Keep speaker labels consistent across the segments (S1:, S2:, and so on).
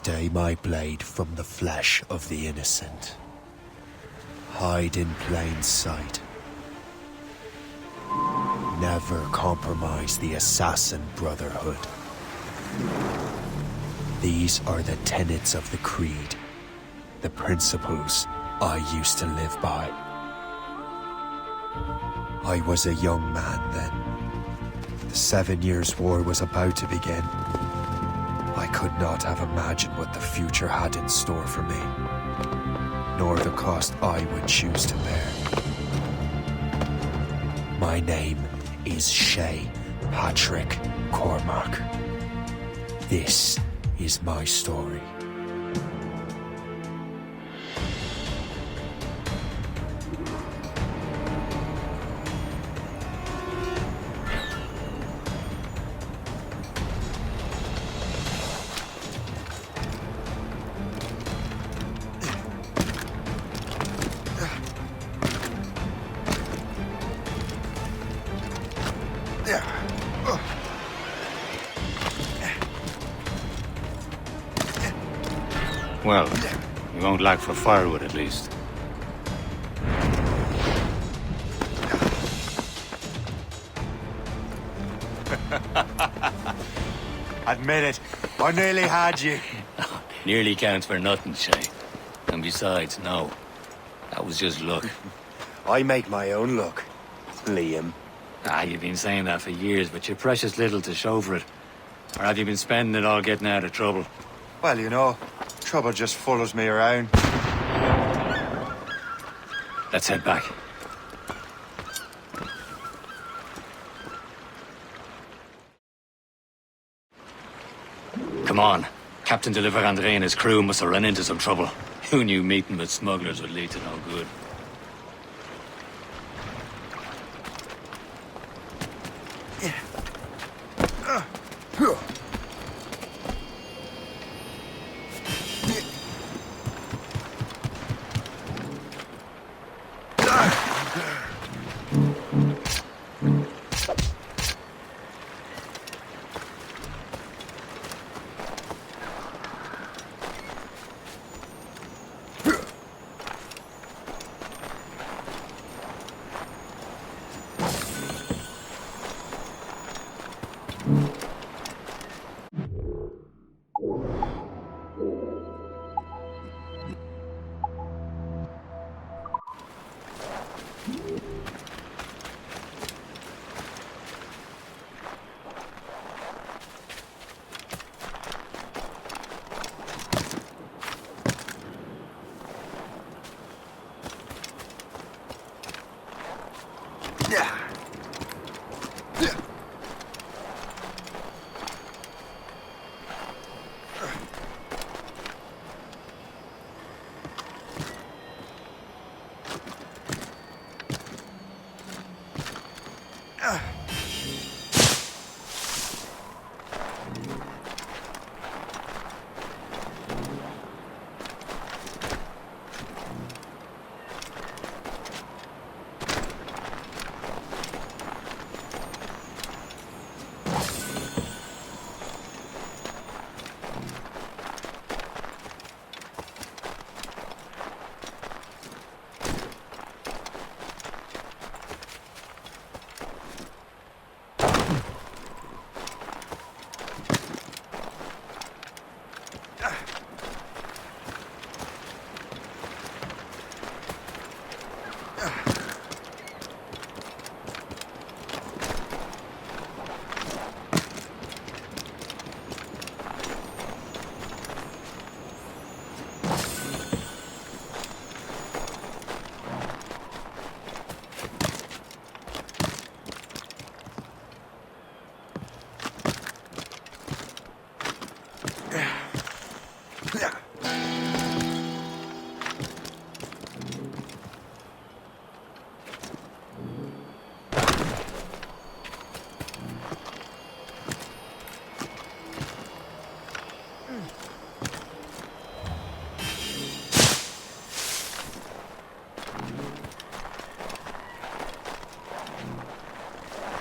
S1: Stay my blade from the flesh of the innocent. Hide in plain sight. Never compromise the Assassin Brotherhood. These are the tenets of the Creed, the principles I used to live by. I was a young man then. The 7 Years' War was about to begin. I could not have imagined what the future had in store for me, nor the cost I would choose to bear. My name is Shay Patrick Cormac. This is my story.
S2: Well, we won't lack for firewood at least.
S3: Admit it, I nearly had you.
S2: Nearly counts for nothing, Shay. And besides, no. That was just luck.
S3: I make my own luck, Liam.
S2: You've been saying that for years, but you're precious little to show for it. Or have you been spending it all getting out of trouble?
S3: Well, you know, trouble just follows me around.
S2: Let's head back. Come on. Captain de Andre and his crew must have run into some trouble. Who knew meeting with smugglers would lead to no good?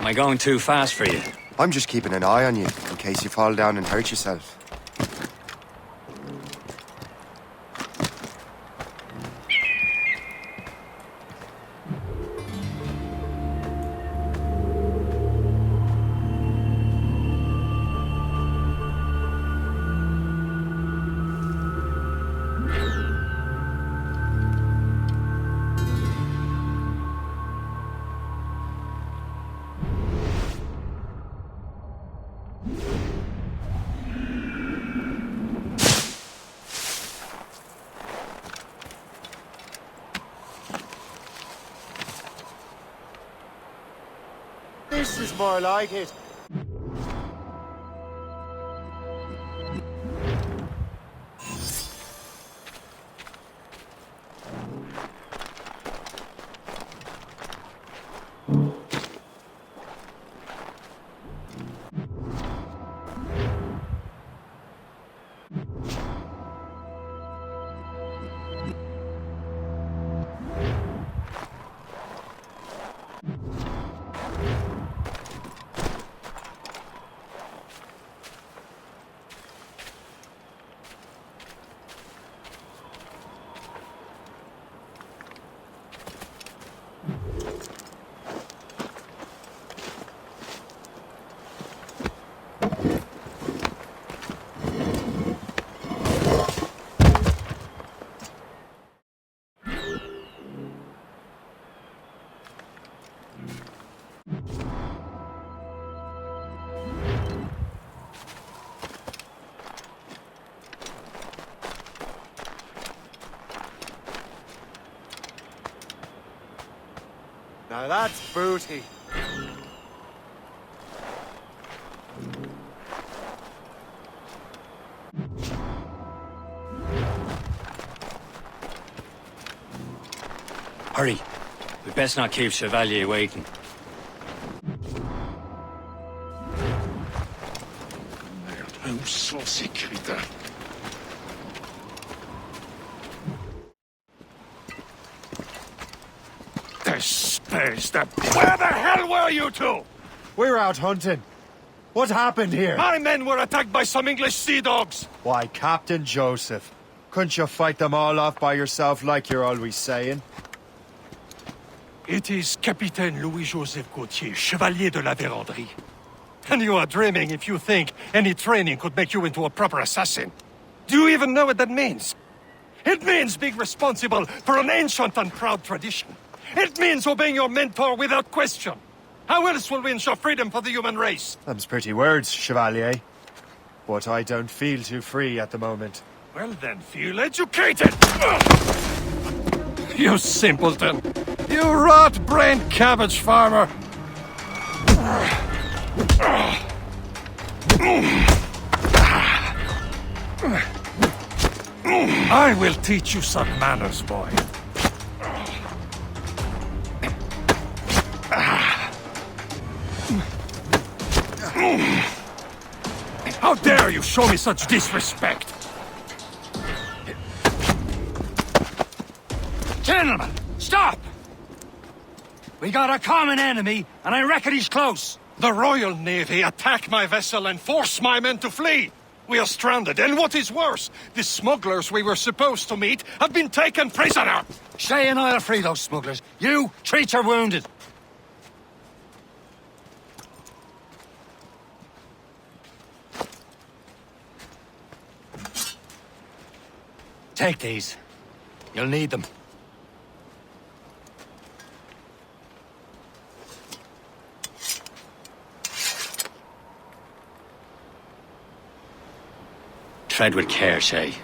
S2: Am I going too fast for you?
S3: I'm just keeping an eye on you, in case you fall down and hurt yourself. This is more like it. Now that's booty.
S2: Hurry. We best not keep Chevalier waiting.
S4: Merde, où sont ces crétins? Where the hell were you two?
S3: We're out hunting. What happened here?
S4: My men were attacked by some English sea dogs.
S3: Why, Captain Joseph. Couldn't you fight them all off by yourself like you're always saying?
S4: It is Capitaine Louis-Joseph Gauthier, Chevalier de la Vérendrye. And you are dreaming if you think any training could make you into a proper assassin. Do you even know what that means? It means being responsible for an ancient and proud tradition. It means obeying your mentor without question. How else will we ensure freedom for the human race?
S3: Them's pretty words, Chevalier. But I don't feel too free at the moment.
S4: Well then, feel educated! You simpleton! You rot-brained cabbage farmer! I will teach you some manners, boy. How dare you show me such disrespect?
S2: Gentlemen, stop! We got a common enemy, and I reckon he's close.
S4: The Royal Navy attack my vessel and force my men to flee. We are stranded, and what is worse, the smugglers we were supposed to meet have been taken prisoner.
S2: Shay and I'll free those smugglers. You, treat your wounded. Take these. You'll need them. Tread with care, Shay.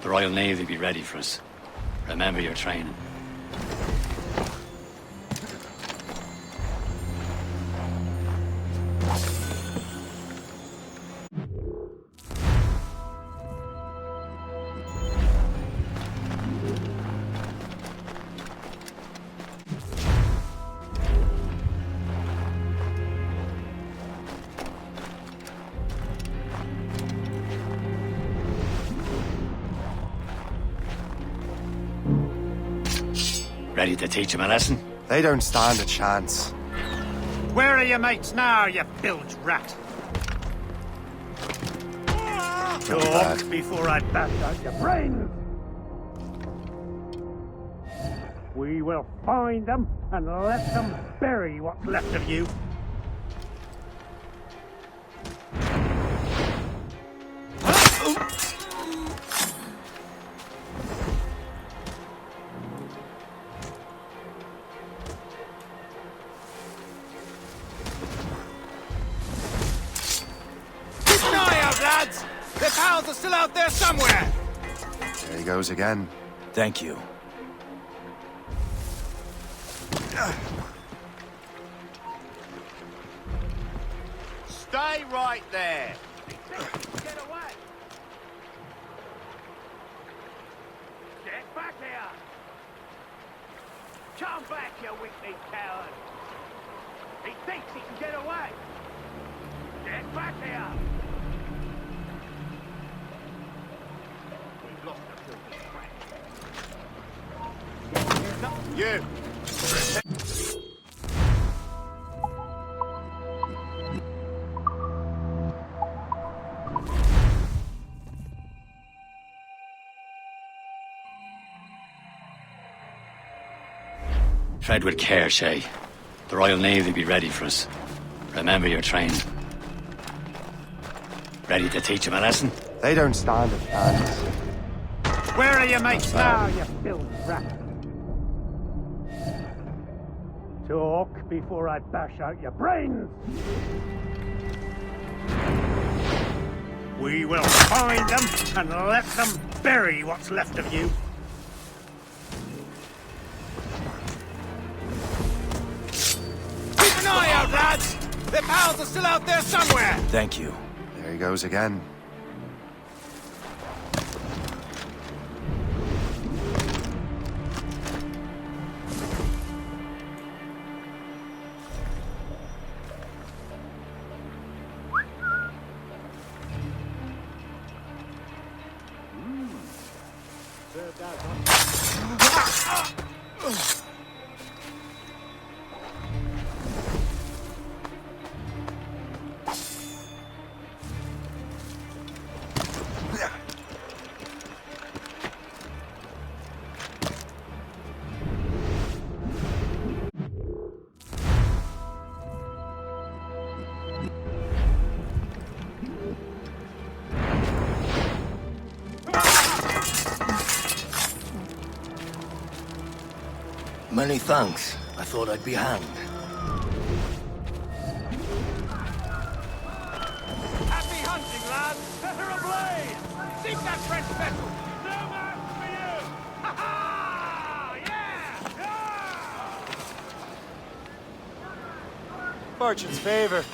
S2: The Royal Navy will be ready for us. Remember your training. Ready to teach him a lesson?
S3: They don't stand a chance.
S5: Where are your mates now, you bilge rat? Talk before I bash out your brains! We will find them and let them bury what's left of you.
S3: Lads! Their pals are still out there somewhere!
S1: There he goes again.
S2: Thank you.
S6: Stay right there. Get away.
S5: Get back here!
S6: Come back, you weakling coward. He thinks he can get away.
S5: Get back here!
S6: We've lost the filthy brat. You.
S2: Tread with care, Shay. The Royal Navy will be ready for us. Remember your training. Ready to teach him a lesson?
S3: They don't stand a chance.
S5: Where are your mates now, you filthy rat? Talk before I bash out your brains! We will find them and let them bury what's left of you.
S6: Keep an eye out, lads! Their pals are still out there somewhere!
S7: Thank you.
S3: There he goes again.
S7: Many thanks. I thought I'd be hanged.
S6: Happy hunting, lads! Set her ablaze! Seek that French vessel! No match for you! Ha ha! Yeah!
S3: Fortune's favor.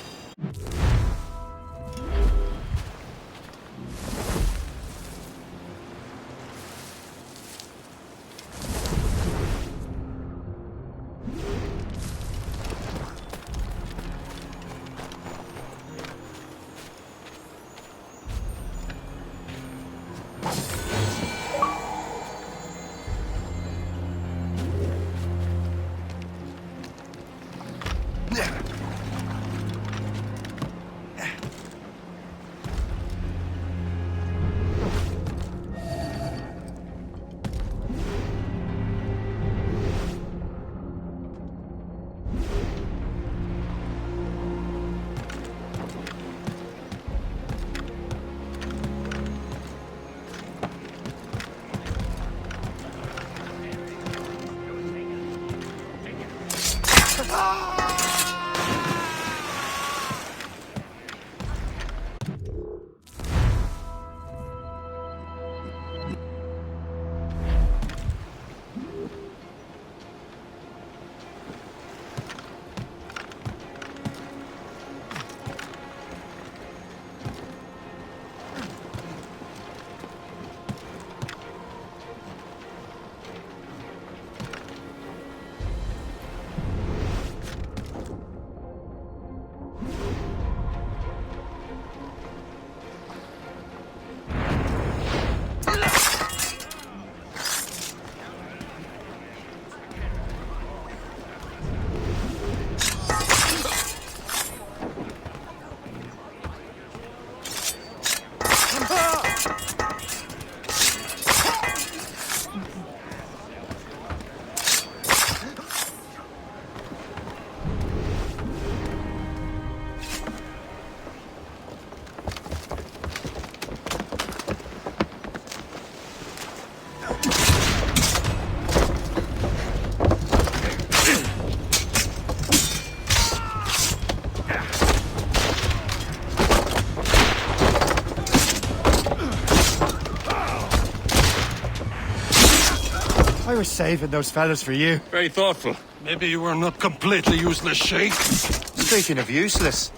S3: I was saving those fellas for you.
S4: Very thoughtful. Maybe you were not completely useless, Sheikh.
S3: Speaking of useless,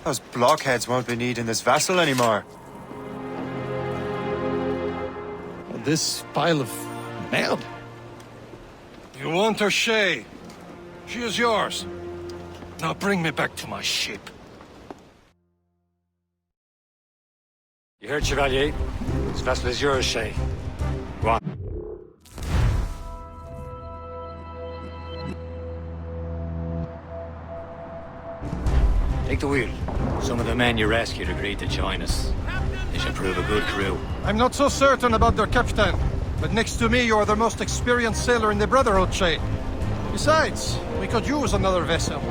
S3: Those blockheads won't be needing this vessel anymore.
S4: This pile of mail? You want her, Shay? She is yours. Now bring me back to my ship.
S2: You heard, Chevalier? This vessel is yours, Shay. Go on. Take the wheel. Some of the men you rescued agreed to join us. They should prove a good crew.
S4: I'm not so certain about their captain, but next to me, you're the most experienced sailor in the Brotherhood, Shay. Besides, we could use another vessel.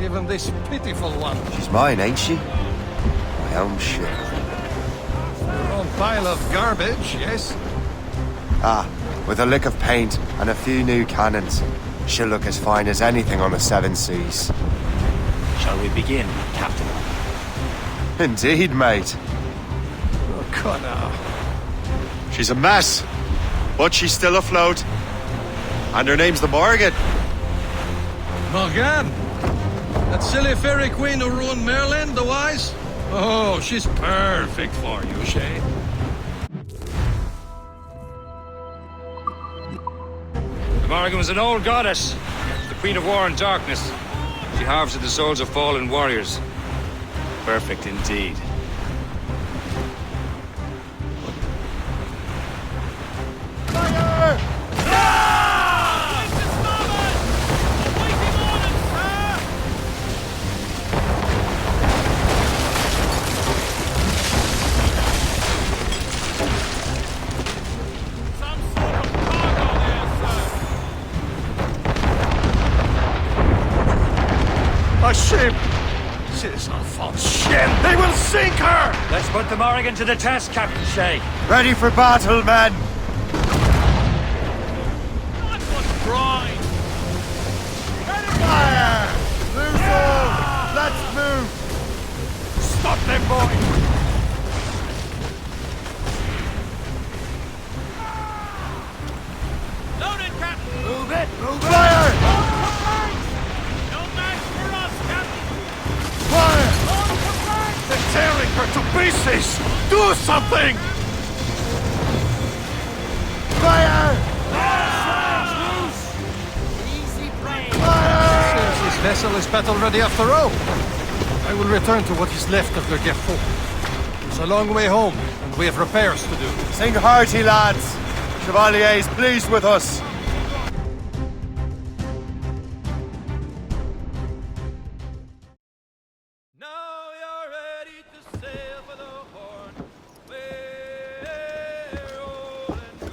S4: Even this pitiful one.
S3: She's mine, ain't she? My own ship.
S4: Your own pile of garbage, yes?
S3: Ah, with a lick of paint and a few new cannons. She'll look as fine as anything on the seven seas.
S2: Shall we begin, Captain?
S3: Indeed, mate.
S4: Oh, God, now.
S3: She's a mess, but she's still afloat. And her name's the Morgan.
S4: Morgan? That silly fairy queen who ruined Merlin, the Wise? Oh, she's perfect for you, Shay.
S2: The Morgan was an old goddess, the Queen of War and Darkness. She harvested the souls of fallen warriors. Perfect indeed.
S4: A ship! This Alphonse-Chen! They will sink her!
S2: Let's put the Morrigan to the test, Captain Shay.
S3: Ready for battle, men!
S6: That was pride!
S3: Fire! Loose all! Let's move!
S4: Stop them, boys!
S6: Loaded, Captain!
S3: Move it! Move fire!
S6: No match for us, Captain!
S3: Fire!
S4: They're tearing her to pieces! Do something!
S3: Fire!
S6: Easy play!
S4: Seems this vessel is battle ready after all. I will return to what is left of the Gerfaut. It's a long way home, and we have repairs to do.
S3: Sing hearty, lads! Chevalier is pleased with us.
S6: Now you're ready to sail for the Horn. We're all and go.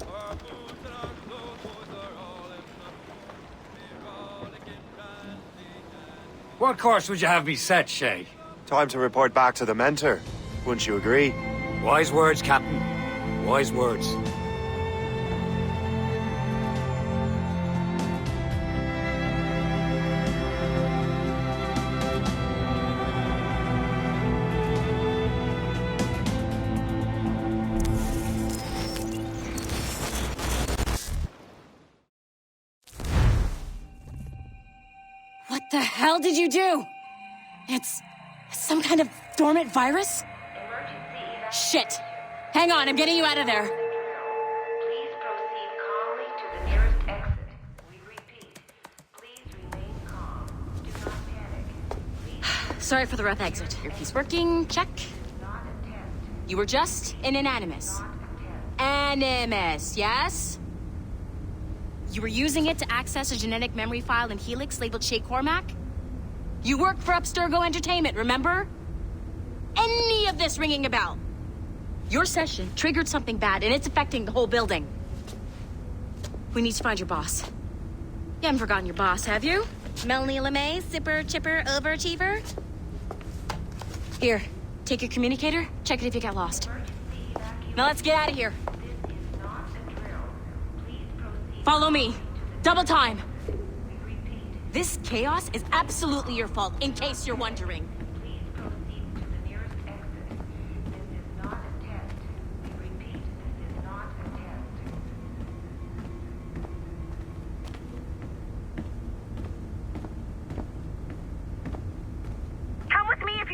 S6: Our boots and our clothes are all in the rollicking randy and
S2: What course would you have me set, Shay?
S3: Time to report back to the mentor. Wouldn't you agree?
S2: Wise words, Captain. Wise words.
S8: What the hell did you do? It's some kind of dormant virus? Shit! Hang on, I'm getting you out of there.
S9: Please proceed calmly to the nearest exit. We repeat, please remain calm. Do not panic. Please
S8: Sorry for the rough exit. Earpiece working, check.
S9: not attempt.
S8: You were just an Animus. Animus, yes? You were using it to access a genetic memory file in Helix labeled Shay Cormac? You worked for Abstergo Entertainment, remember? Any of this ringing a bell? Your session triggered something bad, and it's affecting the whole building. We need to find your boss. You haven't forgotten your boss, have you? Melanie LeMay, sipper, chipper, overachiever? Here, take your communicator, check it if you get lost. Now let's get out of here.
S9: This is not a drill. Please proceed.
S8: Follow me. Double time.
S9: We repeat,
S8: This chaos is absolutely your fault, in case you're wondering.
S9: please proceed to the nearest exit. This is not a test. We repeat, this is not a test.
S10: Come with me if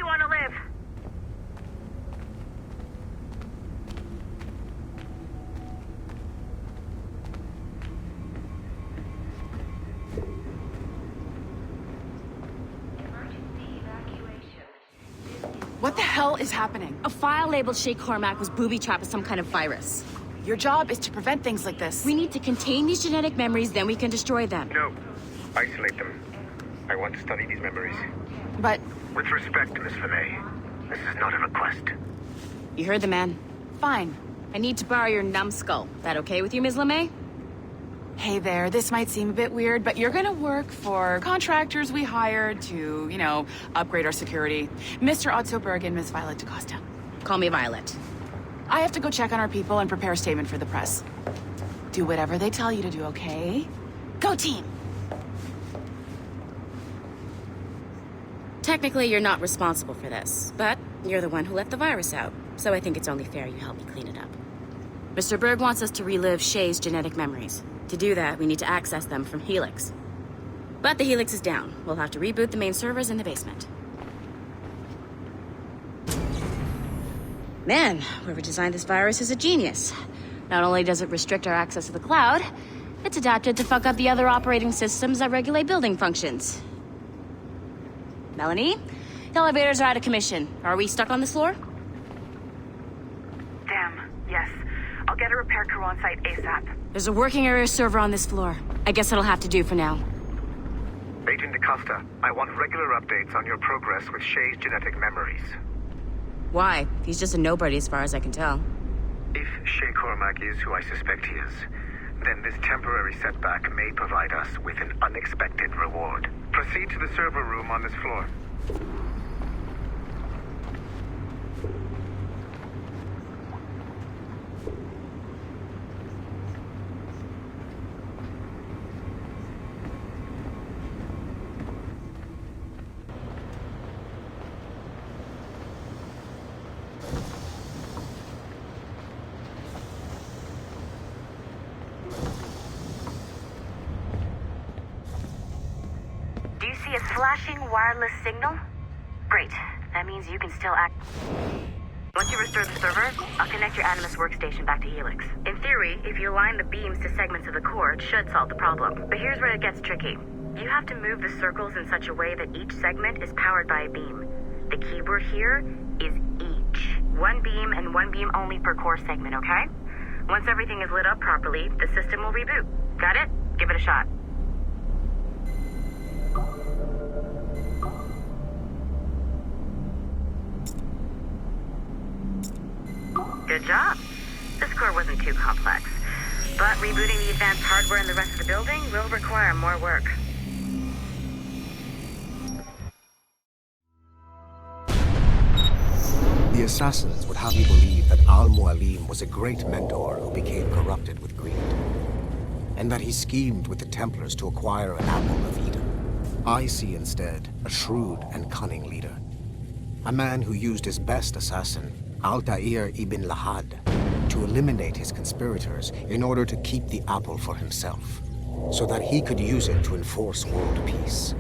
S10: hell is happening?
S8: A file labeled Shay Cormac was booby-trapped with some kind of virus.
S10: Your job is to prevent things like this.
S8: We need to contain these genetic memories, then we can destroy them.
S11: No. Isolate them. I want to study these memories.
S10: But
S11: With respect, Miss LeMay, this is not a request.
S8: You heard the man.
S10: fine.
S8: I need to borrow your numbskull. That okay with you, Ms. LeMay?
S10: Hey there, this might seem a bit weird, but you're gonna work for contractors we hired to, upgrade our security. Mr. Otto Berg and Miss Violet DaCosta.
S8: Call me Violet.
S10: I have to go check on our people and prepare a statement for the press. Do whatever they tell you to do, okay? Go team!
S8: Technically, you're not responsible for this, but you're the one who let the virus out, so I think it's only fair you help me clean it up. Mr. Berg wants us to relive Shay's genetic memories. To do that, we need to access them from Helix. But the Helix is down. We'll have to reboot the main servers in the basement. Man, whoever designed this virus is a genius. Not only does it restrict our access to the cloud, it's adapted to fuck up the other operating systems that regulate building functions. Melanie? The elevators are out of commission. Are we stuck on this floor?
S9: Damn, yes. I'll get a repair crew on site ASAP.
S8: There's a working area server on this floor. I guess that'll have to do for now.
S11: Agent DaCosta, I want regular updates on your progress with Shay's genetic memories.
S8: Why? He's just a nobody as far as I can tell.
S11: If Shay Cormac is who I suspect he is, then this temporary setback may provide us with an unexpected reward. Proceed to the server room on this floor.
S9: Do you see a flashing wireless signal? Great. That means you can still act. Once you restore the server, I'll connect your Animus workstation back to Helix. In theory, if you align the beams to segments of the core, it should solve the problem. But here's where it gets tricky. You have to move the circles in such a way that each segment is powered by a beam. The keyword here is each. One beam and one beam only per core segment, okay? Once everything is lit up properly, the system will reboot. Got it? Give it a shot. Good job. This core wasn't too complex. But rebooting the advanced hardware in the rest of the building will require more work.
S7: The assassins would have you believe that Al-Mualim was a great mentor who became corrupted with greed, and that he schemed with the Templars to acquire an apple of Eden. I see instead a shrewd and cunning leader, a man who used his best assassin, Altair ibn Lahad, to eliminate his conspirators in order to keep the apple for himself, so that he could use it to enforce world peace.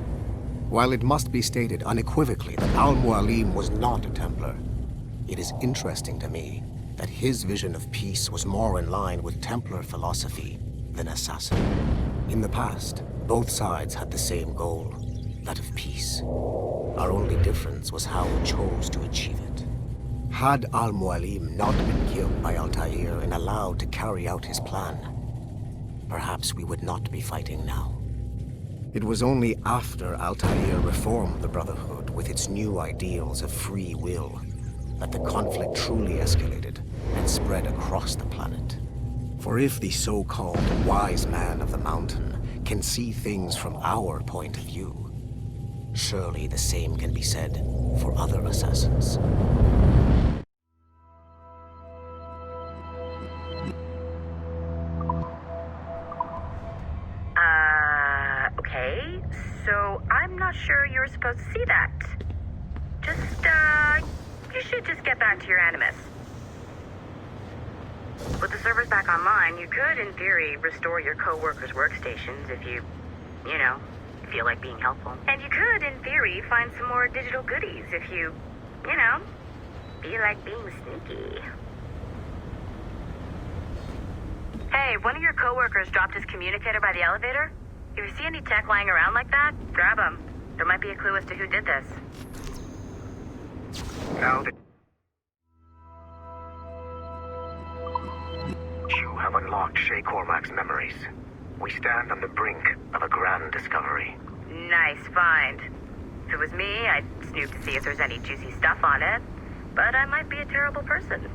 S7: While it must be stated unequivocally that Al-Mualim was not a Templar, it is interesting to me that his vision of peace was more in line with Templar philosophy than assassin. In the past, both sides had the same goal, that of peace. Our only difference was how we chose to achieve it. Had Al-Mualim not been killed by Altair and allowed to carry out his plan, perhaps we would not be fighting now. It was only after Altair reformed the Brotherhood with its new ideals of free will that the conflict truly escalated and spread across the planet. For if the so-called wise man of the mountain can see things from our point of view, surely the same can be said for other assassins.
S9: Okay. So I'm not sure you're supposed to see that. You should just get back to your Animus. With the servers back online, you could, in theory, restore your co-workers' workstations if you feel like being helpful. And you could, in theory, find some more digital goodies if you feel like being sneaky. Hey, one of your co-workers dropped his communicator by the elevator. If you see any tech lying around like that, grab them. There might be a clue as to who did this.
S11: Now that unlocked Shay Cormac's memories. We stand on the brink of a grand discovery.
S9: Nice find. If it was me, I'd snoop to see if there's any juicy stuff on it. But I might be a terrible person.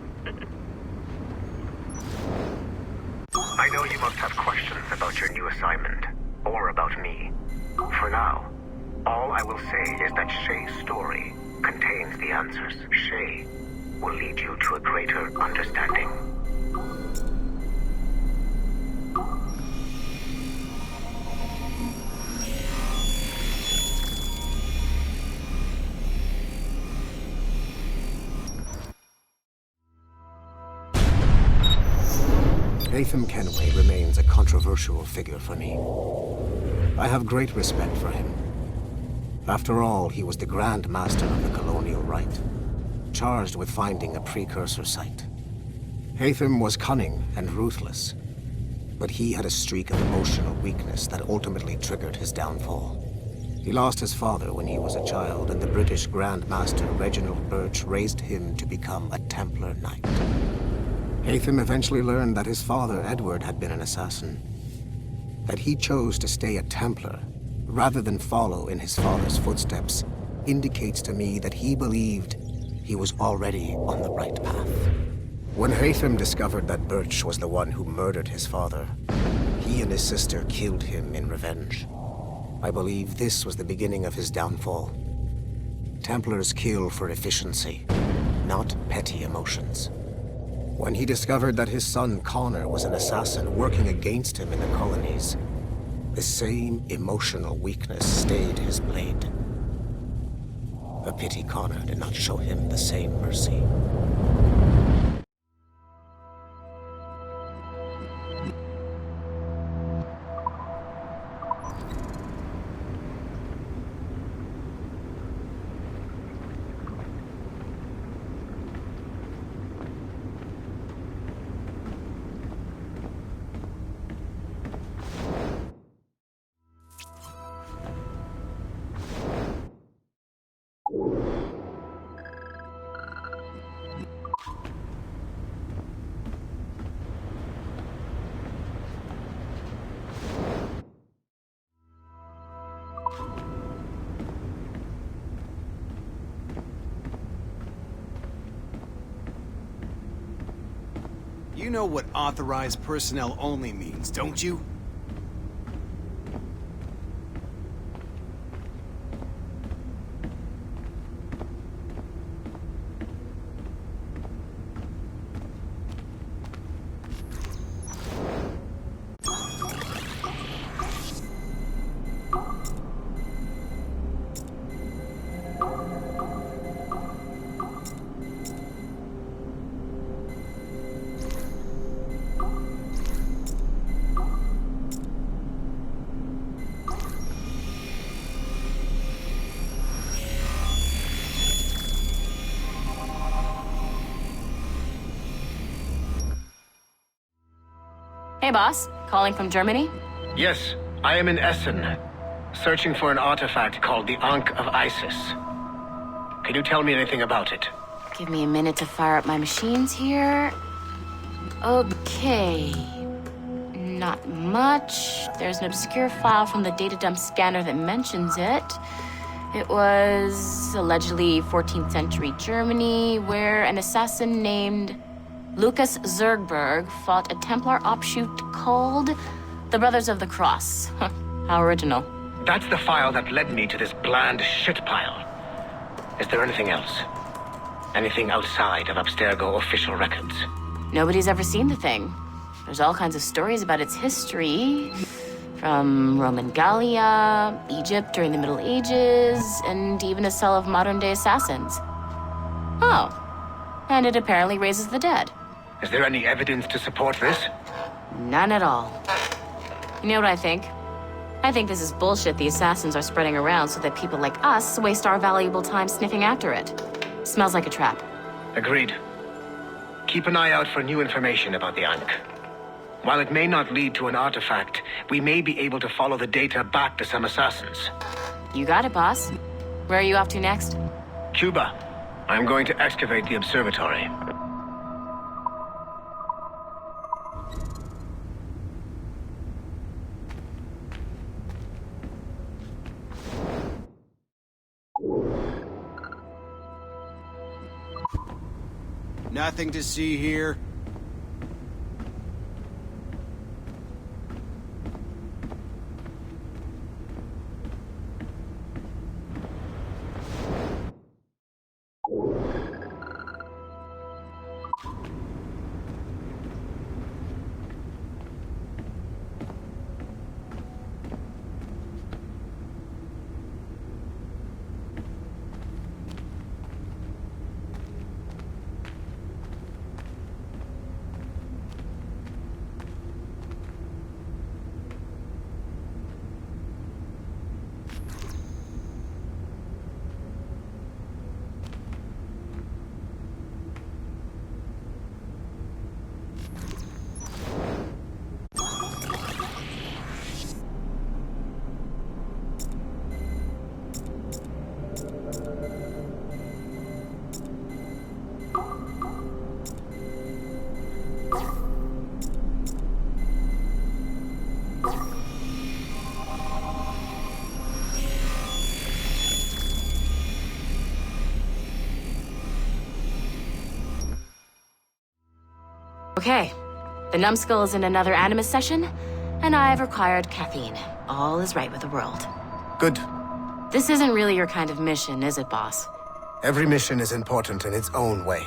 S11: I know you must have questions about your new assignment, or about me. For now, all I will say is that Shay's story contains the answers. Shay will lead you to a greater understanding.
S7: Haytham Kenway remains a controversial figure for me. I have great respect for him. After all, he was the Grand Master of the Colonial Rite, charged with finding a precursor site. Haytham was cunning and ruthless, but he had a streak of emotional weakness that ultimately triggered his downfall. He lost his father when he was a child, and the British Grand Master Reginald Birch raised him to become a Templar Knight. Haytham eventually learned that his father, Edward, had been an assassin. That he chose to stay a Templar, rather than follow in his father's footsteps, indicates to me that he believed he was already on the right path. When Haytham discovered that Birch was the one who murdered his father, he and his sister killed him in revenge. I believe this was the beginning of his downfall. Templars kill for efficiency, not petty emotions. When he discovered that his son Connor was an assassin working against him in the colonies, the same emotional weakness stayed his blade. A pity Connor did not show him the same mercy.
S12: You know what authorized personnel only means, don't you?
S8: Hey, boss. Calling from Germany?
S11: Yes, I am in Essen, searching for an artifact called the Ankh of Isis. Can you tell me anything about it?
S8: Give me a minute to fire up my machines here. Okay. Not much. There's an obscure file from the data dump scanner that mentions it. It was allegedly 14th century Germany, where an assassin named Lucas Zergberg fought a Templar offshoot called the Brothers of the Cross. How original.
S11: That's the file that led me to this bland shit pile. Is there anything else? Anything outside of Abstergo official records?
S8: Nobody's ever seen the thing. There's all kinds of stories about its history. From Roman Gallia, Egypt during the Middle Ages, and even a cell of modern-day assassins. Oh. And it apparently raises the dead.
S11: Is there any evidence to support this?
S8: None at all. You know what I think? I think this is bullshit the assassins are spreading around so that people like us waste our valuable time sniffing after it. Smells like a trap.
S11: Agreed. Keep an eye out for new information about the Ankh. While it may not lead to an artifact, we may be able to follow the data back to some assassins.
S8: You got it, boss. Where are you off to next?
S11: Cuba. I'm going to excavate the observatory.
S12: Nothing to see here.
S8: Okay, the numbskull is in another Animus session, and I've required caffeine. All is right with the world.
S7: Good.
S8: This isn't really your kind of mission, is it, boss?
S7: Every mission is important in its own way.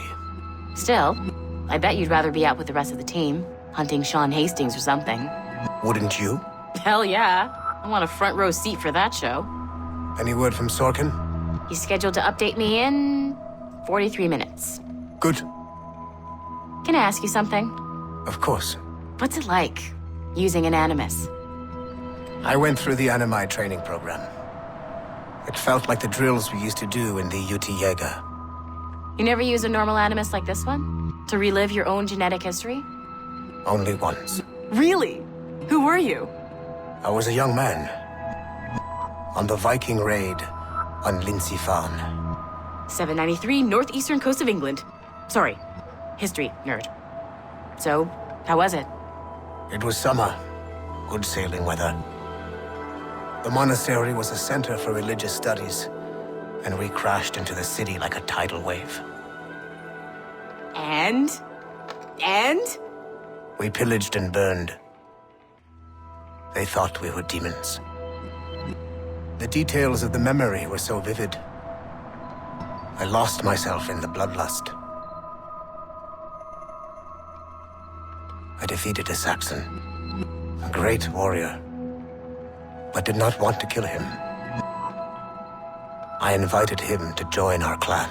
S8: Still, I bet you'd rather be out with the rest of the team, hunting Sean Hastings or something.
S7: Wouldn't you?
S8: Hell yeah. I want a front row seat for that show.
S7: Any word from Sorkin?
S8: He's scheduled to update me in 43 minutes.
S7: Good.
S8: Can I ask you something?
S7: Of course.
S8: What's it like, using an Animus?
S7: I went through the Animi training program. It felt like the drills we used to do in the UT Jaeger.
S8: You never use a normal Animus like this one? To relive your own genetic history?
S7: Only once.
S8: Really? Who were you?
S7: I was a young man. On the Viking raid on Lindsey Farm.
S8: 793, northeastern coast of England. Sorry, history nerd. So, how was it?
S7: It was summer. Good sailing weather. The monastery was a center for religious studies, and we crashed into the city like a tidal wave.
S8: And?
S7: We pillaged and burned. They thought we were demons. The details of the memory were so vivid. I lost myself in the bloodlust. I defeated a Saxon, a great warrior, but did not want to kill him. I invited him to join our clan.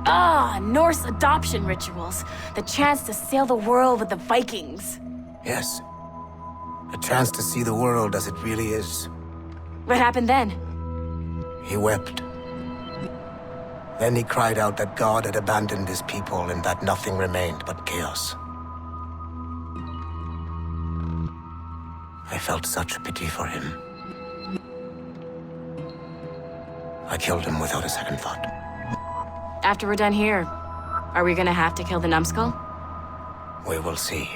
S8: Ah, Norse adoption rituals. The chance to sail the world with the Vikings.
S7: Yes, a chance to see the world as it really is.
S8: What happened then?
S7: He wept. Then he cried out that God had abandoned his people and that nothing remained but chaos. I felt such pity for him. I killed him without a second thought.
S8: After we're done here, are we gonna have to kill the numbskull?
S7: We will see.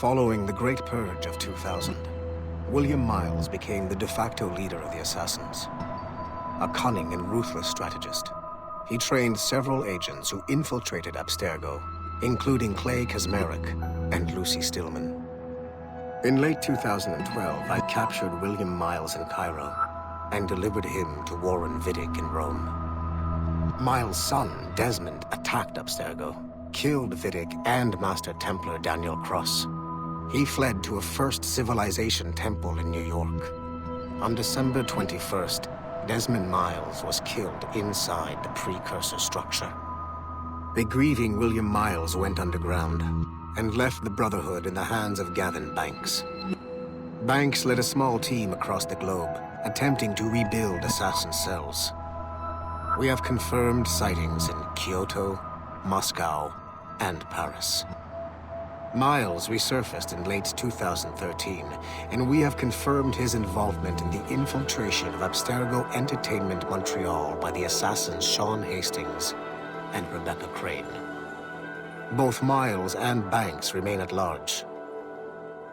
S7: Following the Great Purge of 2000, William Miles became the de facto leader of the Assassins. A cunning and ruthless strategist, he trained several agents who infiltrated Abstergo, including Clay Kazmarek and Lucy Stillman. In late 2012, I captured William Miles in Cairo and delivered him to Warren Vidic in Rome. Miles' son, Desmond, attacked Abstergo, killed Vidic and Master Templar Daniel Cross. He fled to a First Civilization temple in New York. On December 21st, Desmond Miles was killed inside the precursor structure. The grieving William Miles went underground and left the Brotherhood in the hands of Gavin Banks. Banks led a small team across the globe, attempting to rebuild assassin cells. We have confirmed sightings in Kyoto, Moscow, and Paris. Miles resurfaced in late 2013, and we have confirmed his involvement in the infiltration of Abstergo Entertainment Montreal by the assassins Sean Hastings and Rebecca Crane. Both Miles and Banks remain at large.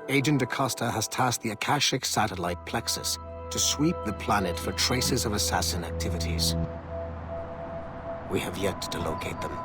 S7: Agent Acosta has tasked the Akashic satellite Plexus to sweep the planet for traces of assassin activities. We have yet to locate them.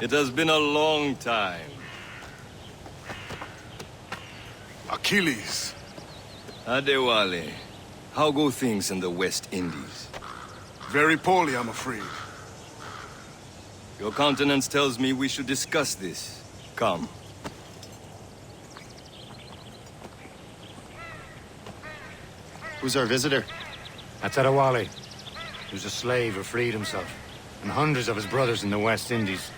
S6: It has been a long time.
S13: Achilles.
S6: Adewale, how go things in the West Indies?
S13: Very poorly, I'm afraid.
S6: Your countenance tells me we should discuss this. Come.
S3: Who's our visitor?
S14: That's Adewale. He was a slave who freed himself, and hundreds of his brothers in the West Indies.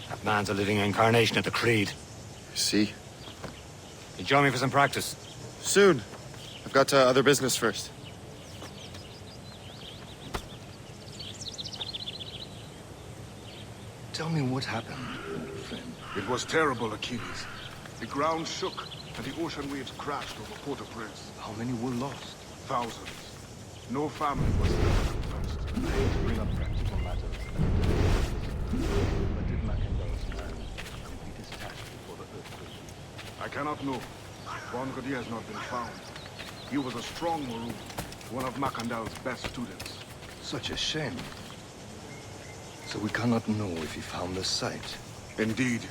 S14: That man's a living incarnation of the Creed.
S3: See?
S14: You join me for some practice?
S3: Soon. I've got other business first.
S6: Tell me what happened, friend.
S13: It was terrible, Achilles. The ground shook, and the ocean waves crashed over Port-au-Prince.
S6: How many were lost?
S13: Thousands. No family was left at first.
S6: Bring up practical matters. But did Macandal's man complete his task before the earthquake?
S13: I cannot know. Bon Godi has not been found. He was a strong Maroon, one of Macandal's best students.
S6: Such a shame. So we cannot know if he found the site.
S13: Indeed.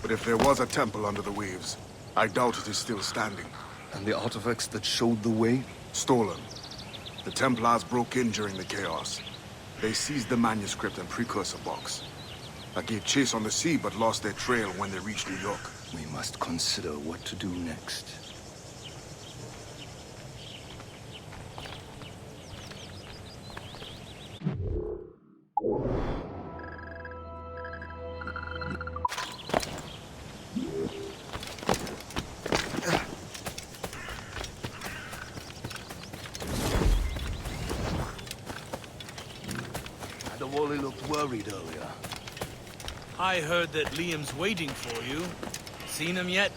S13: But if there was a temple under the waves, I doubt it is still standing.
S6: And the artifacts that showed the way?
S13: Stolen. The Templars broke in during the chaos. They seized the manuscript and precursor box. I gave chase on the sea, but lost their trail when they reached New York.
S6: We must consider what to do next.
S15: Adewale looked worried earlier.
S16: I heard that Liam's waiting for you. Seen him yet?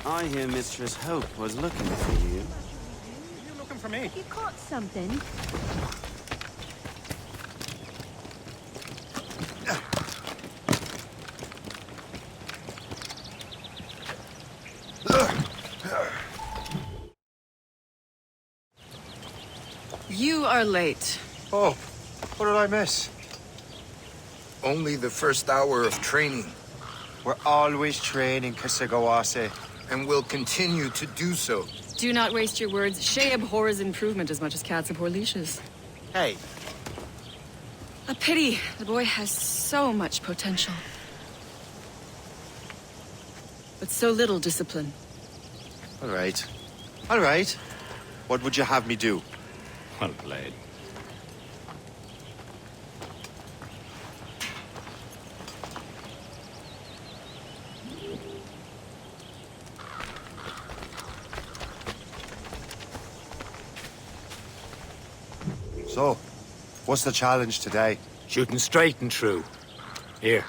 S17: I hear Mistress Hope was looking for you.
S4: You looking for me?
S18: You caught something?
S10: You are late.
S1: Oh, what did I miss?
S19: Only the first hour of training.
S3: We're always training, Kisagawase.
S19: And will continue to do so.
S10: Do not waste your words. Shay abhors improvement as much as cats abhor leashes.
S3: Hey.
S10: A pity. The boy has so much potential. But so little discipline.
S3: All right. All right. What would you have me do?
S14: Well played.
S3: So, what's the challenge today?
S14: Shooting straight and true. Here,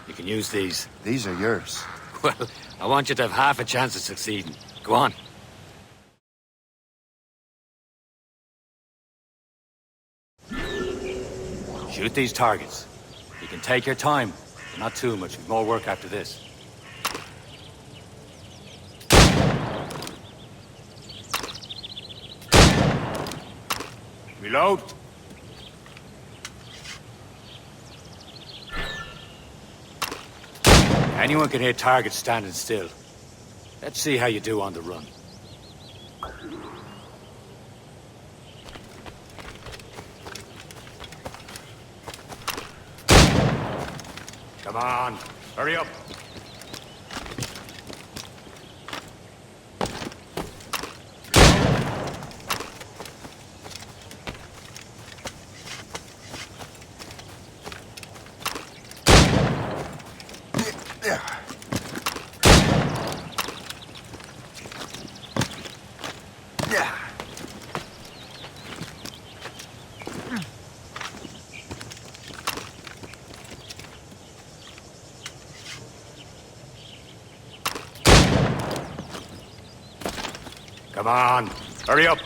S14: you can use these.
S3: These are yours.
S14: Well, I want you to have half a chance of succeeding. Go on. Shoot these targets. You can take your time, but not too much. We've more work after this. Reload. Anyone can hit targets standing still. Let's see how you do on the run. Come on, hurry up. Come on, hurry up.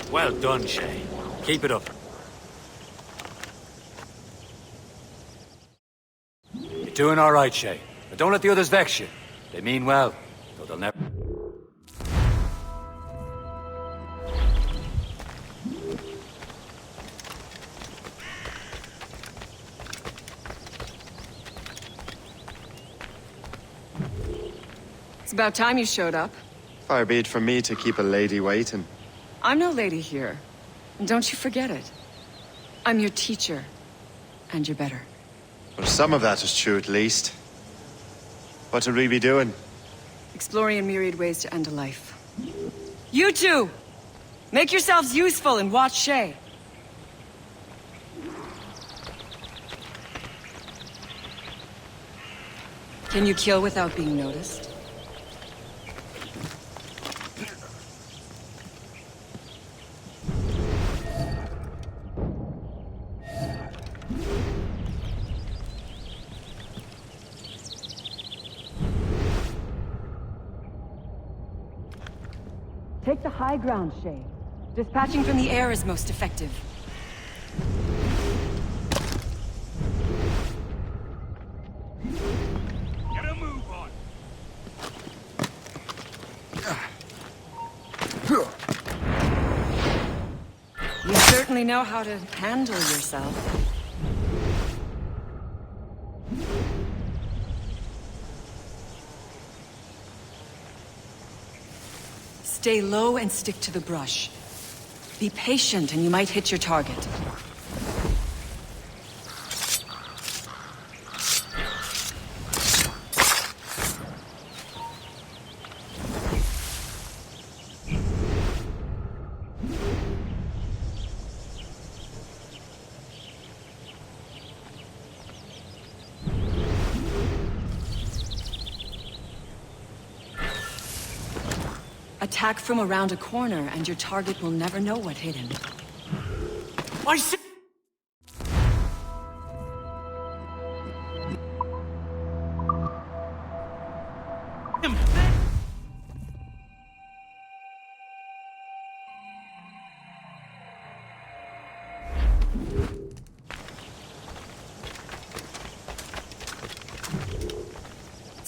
S14: Well done, Shay. Keep it up. You're doing all right, Shay. But don't let the others vex you. They mean well, though they'll never...
S10: It's about time you showed up.
S3: Far be it from me to keep a lady waiting.
S10: I'm no lady here. And don't you forget it. I'm your teacher. And you're better.
S3: Well, some of that is true, at least. What would we be doing?
S10: Exploring a myriad ways to end a life. You two! Make yourselves useful and watch Shay. Can you kill without being noticed? Take the high ground, Shay. Dispatching from the air is most effective.
S4: Get a move on.
S10: You certainly know how to handle yourself. Stay low and stick to the brush. Be patient and you might hit your target. Attack from around a corner, and your target will never know what hit him.
S14: I see.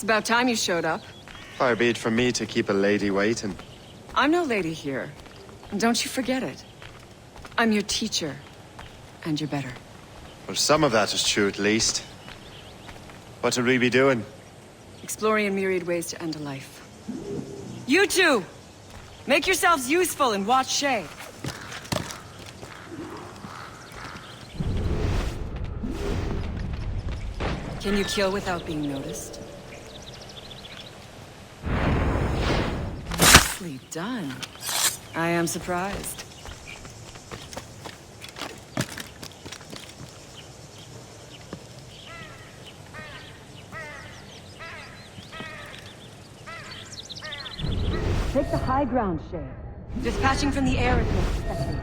S18: About time you showed up.
S3: Far be it from me to keep a lady waiting.
S18: I'm no lady here. And don't you forget it. I'm your teacher. And you're better.
S3: Well, some of that is true at least. What would we be doing?
S18: Exploring a myriad ways to end a life. You two! Make yourselves useful and watch Shay. Can you kill without being noticed? Nicely done. I am surprised. Take the high ground, Shay. Dispatching from the air is most effective.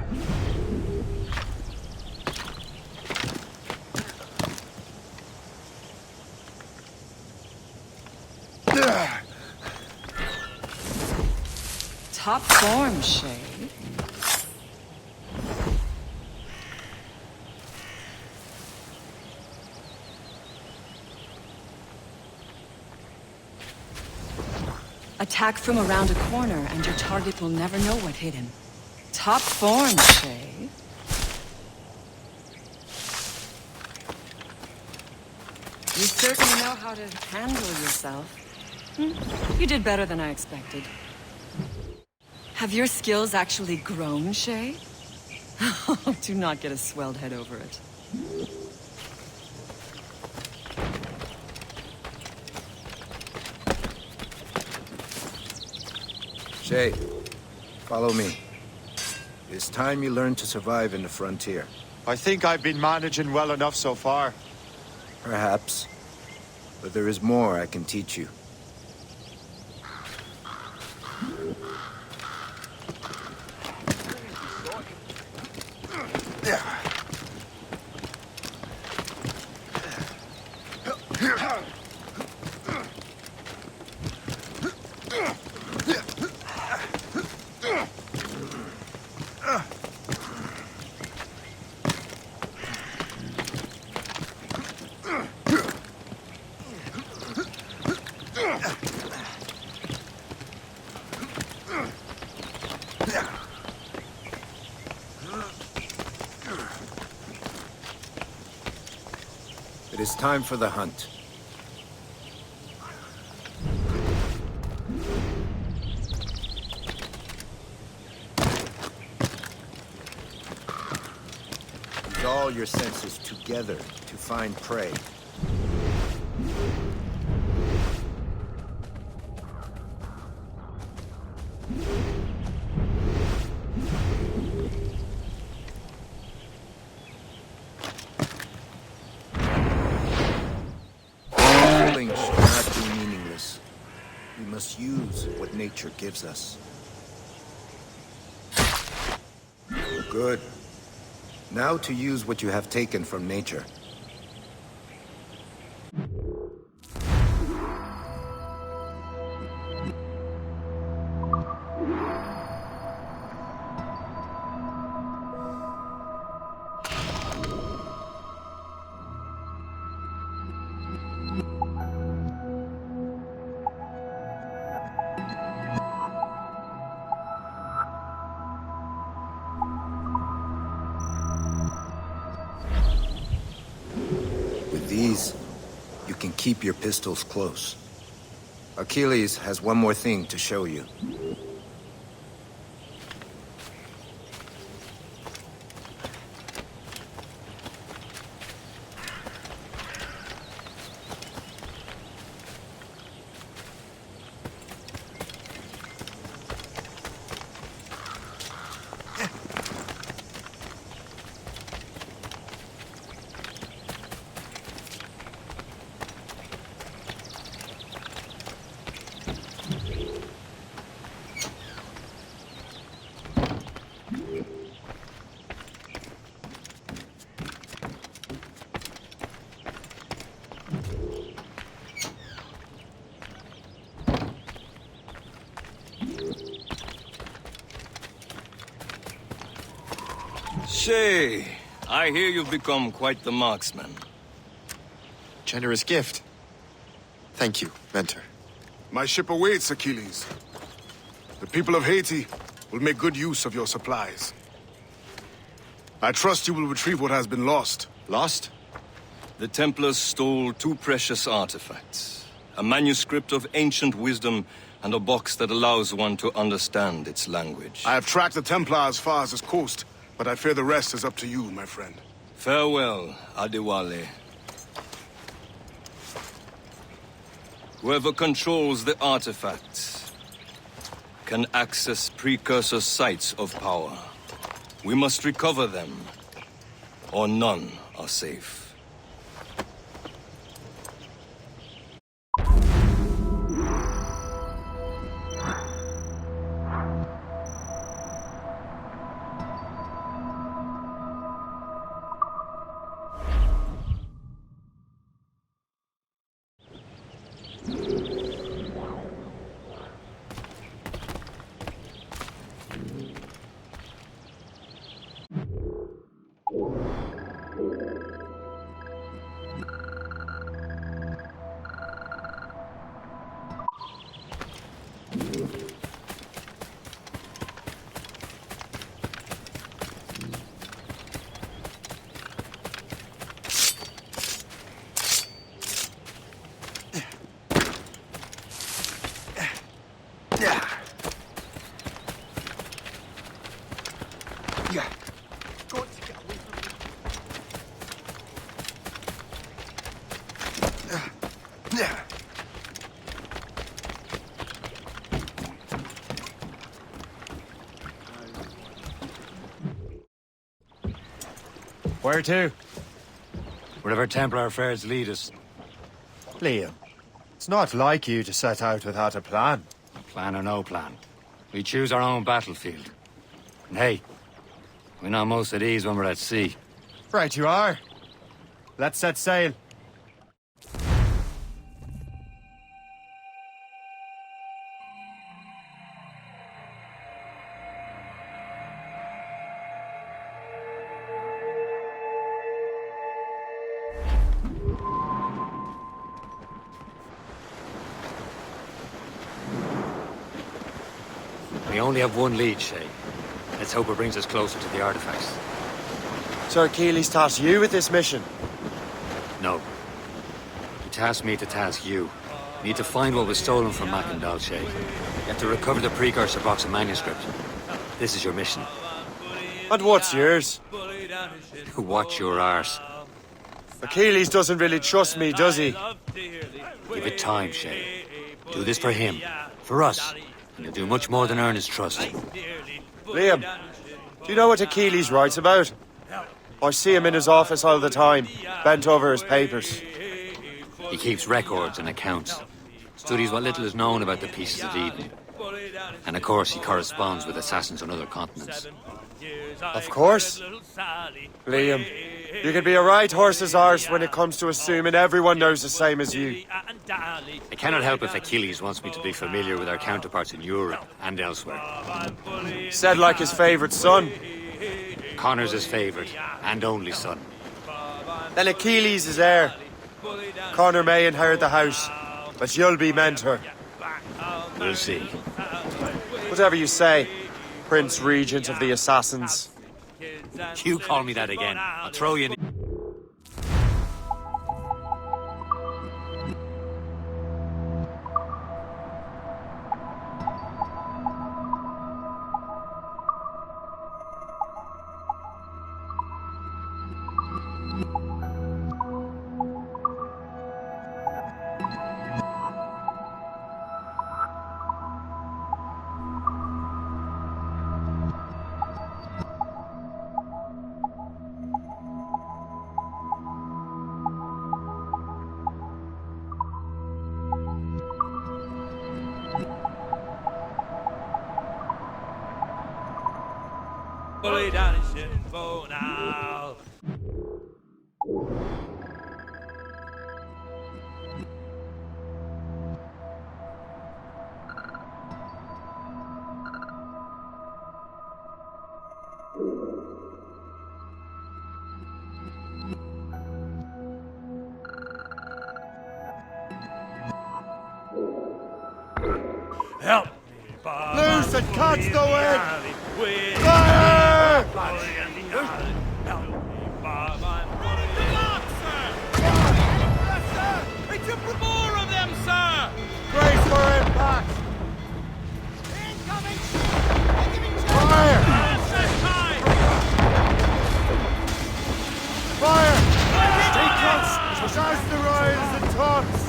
S18: Top form, Shay. Attack from around a corner, and your target will never know what hit him. Top form, Shay. You certainly know how to handle yourself. You did better than I expected. Have your skills actually grown, Shay? Do not get a swelled head over it.
S19: Shay, follow me. It's time you learn to survive in the frontier.
S3: I think I've been managing well enough so far.
S19: Perhaps. But there is more I can teach you. It is time for the hunt. Use all your senses together to find prey. Use what nature gives us. Good. Now to use what you have taken from nature. These, you can keep your pistols close. Achilles has one more thing to show you.
S20: Shay, I hear you've become quite the marksman.
S3: Generous gift.
S1: Thank you, Mentor.
S13: My ship awaits, Achilles. The people of Haiti will make good use of your supplies. I trust you will retrieve what has been lost.
S1: Lost?
S20: The Templars stole 2 precious artifacts. A manuscript of ancient wisdom and a box that allows one to understand its language.
S13: I have tracked the Templar as far as this coast, but I fear the rest is up to you, my friend.
S20: Farewell, Adewale. Whoever controls the artifacts can access precursor sites of power. We must recover them, or none are safe.
S1: Where to?
S14: Wherever Templar affairs lead us.
S1: Liam, it's not like you to set out without a plan.
S14: Plan or no plan. We choose our own battlefield. And hey, we're not most at ease when we're at sea.
S1: Right you are. Let's set sail.
S14: We only have one lead, Shay. Let's hope it brings us closer to the artifacts.
S1: Sir Achilles tasked you with this mission?
S14: No. He tasked me to task you. We need to find what was stolen from Mackandal, Shay. You have to recover the precursor box of manuscript. This is your mission.
S1: And what's yours?
S14: Watch your arse.
S1: Achilles doesn't really trust me, does he?
S14: Give it time, Shay. Do this for him. For us. And you'll do much more than earn his trust.
S1: Liam, do you know what Achilles writes about? I see him in his office all the time, bent over his papers.
S14: He keeps records and accounts. Studies what little is known about the Pieces of Eden. And of course, he corresponds with assassins on other continents.
S1: Of course. Liam, you can be a right horse's arse when it comes to assuming everyone knows the same as you.
S14: I cannot help if Achilles wants me to be familiar with our counterparts in Europe and elsewhere.
S1: Said like his favourite son.
S14: Connor's his favourite and only son.
S1: Then Achilles is heir. Connor may inherit the house, but you'll be mentor.
S14: We'll see.
S1: Whatever you say, Prince Regent of the Assassins.
S14: You call me that again, I'll throw you in...
S6: Bully down in Shinbo now.
S5: Help me by
S3: Loose and catch the wind!
S5: wind.
S3: Fire!
S5: Help me by my
S16: It's a more of them, sir!
S3: Brace for impact! Fire! Fire! Stay close! Charge the royals and tops!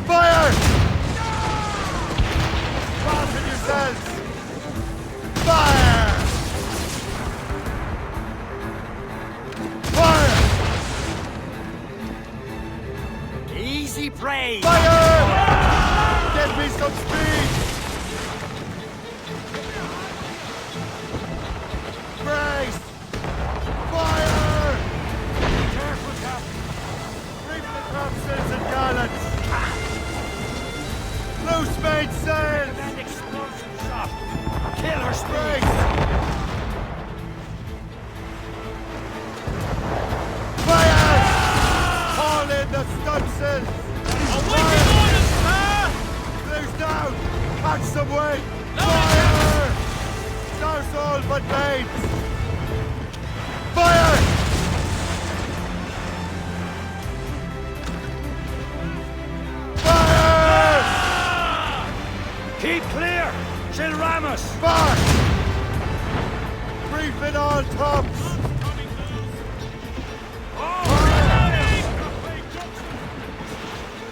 S3: Fire! Fasten yourselves! Fire! Fire!
S12: Easy prey!
S3: Fire! Get me some speed! Brace! Fire! Careful, Captain! Reef the topsails and gallants! Loose mainsails!
S5: That explosive shot. Kill her
S3: Brace! Fire! Haul in the stunsails!
S16: Awaiting orders, sir!
S3: Loose down! Catch some weight! Fire! Douse all but mains! Fire! Fire!
S5: Keep clear! She'll ram us!
S3: Back! Brief it all tops!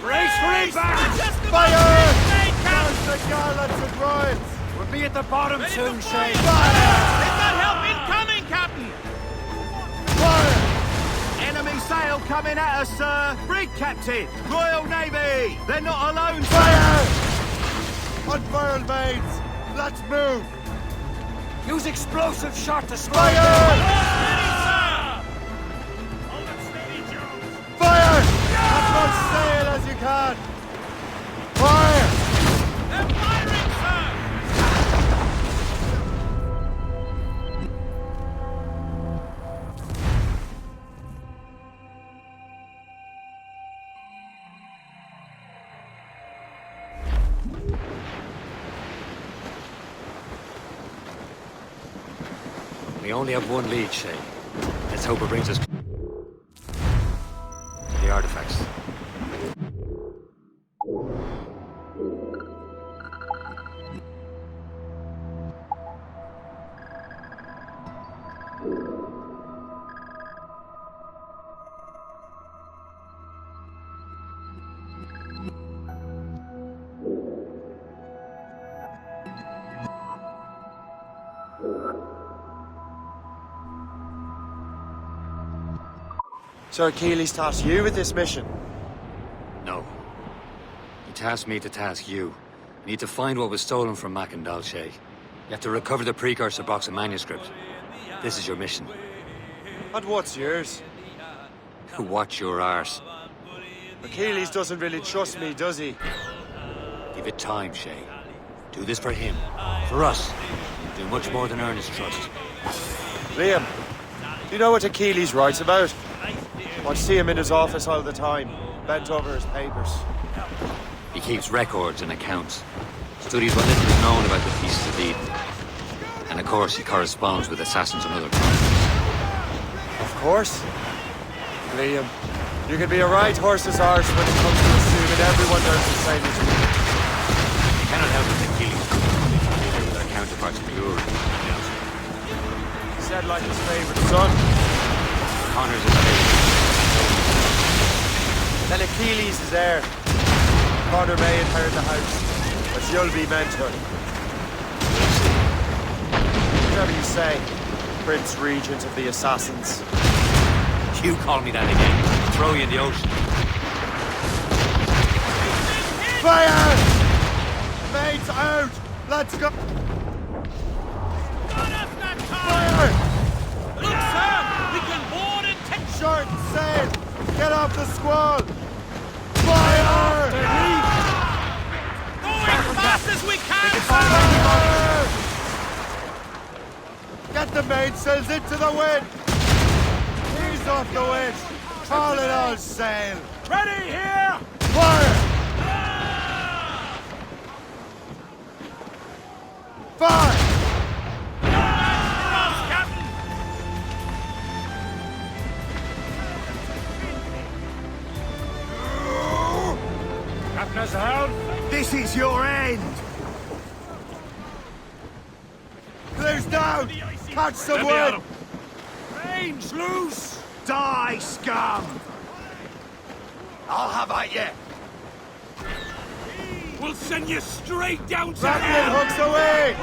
S5: Brace for impact!
S3: Fire! Down the gallants and royals!
S5: We'll be at the bottom soon, Shane.
S16: Is that help incoming, Captain?
S3: Fire!
S12: Enemy sail coming at us, sir! Brig, Captain! Royal Navy! They're not alone, sir!
S3: Fire! Unfurl mains! Let's move!
S5: Use explosive shot to slow
S3: Fire!
S5: down.
S3: Fire! As much sail as you can! Fire!
S16: They're firing, sir!
S14: We only have one lead, Shay. Let's hope it brings us to the artifacts.
S3: Sir Achilles tasked you with this mission.
S14: No. He tasked me to task you. We need to find what was stolen from Mac and Dalshay. You have to recover the precursor box of manuscript. This is your mission.
S3: And what's yours?
S14: Watch your arse.
S3: Achilles doesn't really trust me, does he?
S14: Give it time, Shay. Do this for him. For us. Do much more than earn his trust.
S3: Liam, do you know what Achilles writes about? I see him in his office all the time, bent over his papers.
S14: He keeps records and accounts. Studies what little is known about the Feast of Eden. And of course, he corresponds with assassins and other crimes.
S3: Of course. Liam, you can be a right horse's arse when it comes to assuming everyone does the same as you.
S14: You cannot help but Achilles with their counterparts in Europe.
S3: He said like his favourite son.
S14: Connor's his favourite.
S3: Then Achilles is heir. Connor may inherit the house, but you'll be mentor. Whatever you say, Prince Regent of the Assassins.
S14: You call me that again. I'll throw you in the ocean.
S3: Fire! Mates out! Let's go! Fire!
S16: Look, sir! We can board and take...
S3: Short sail! Get off the squall! Fire!
S16: Going as fast as we can,
S3: Fire! Get the mainsails into the wind! Ease off the wind! Call it all sail!
S5: Ready here!
S3: Fire!
S12: fire!
S4: Captain's help!
S12: This is your end! Clear's down! Catch some wind!
S4: Range loose!
S12: Die, scum! I'll have at you!
S4: We'll send you straight down to
S12: Grappling hooks away!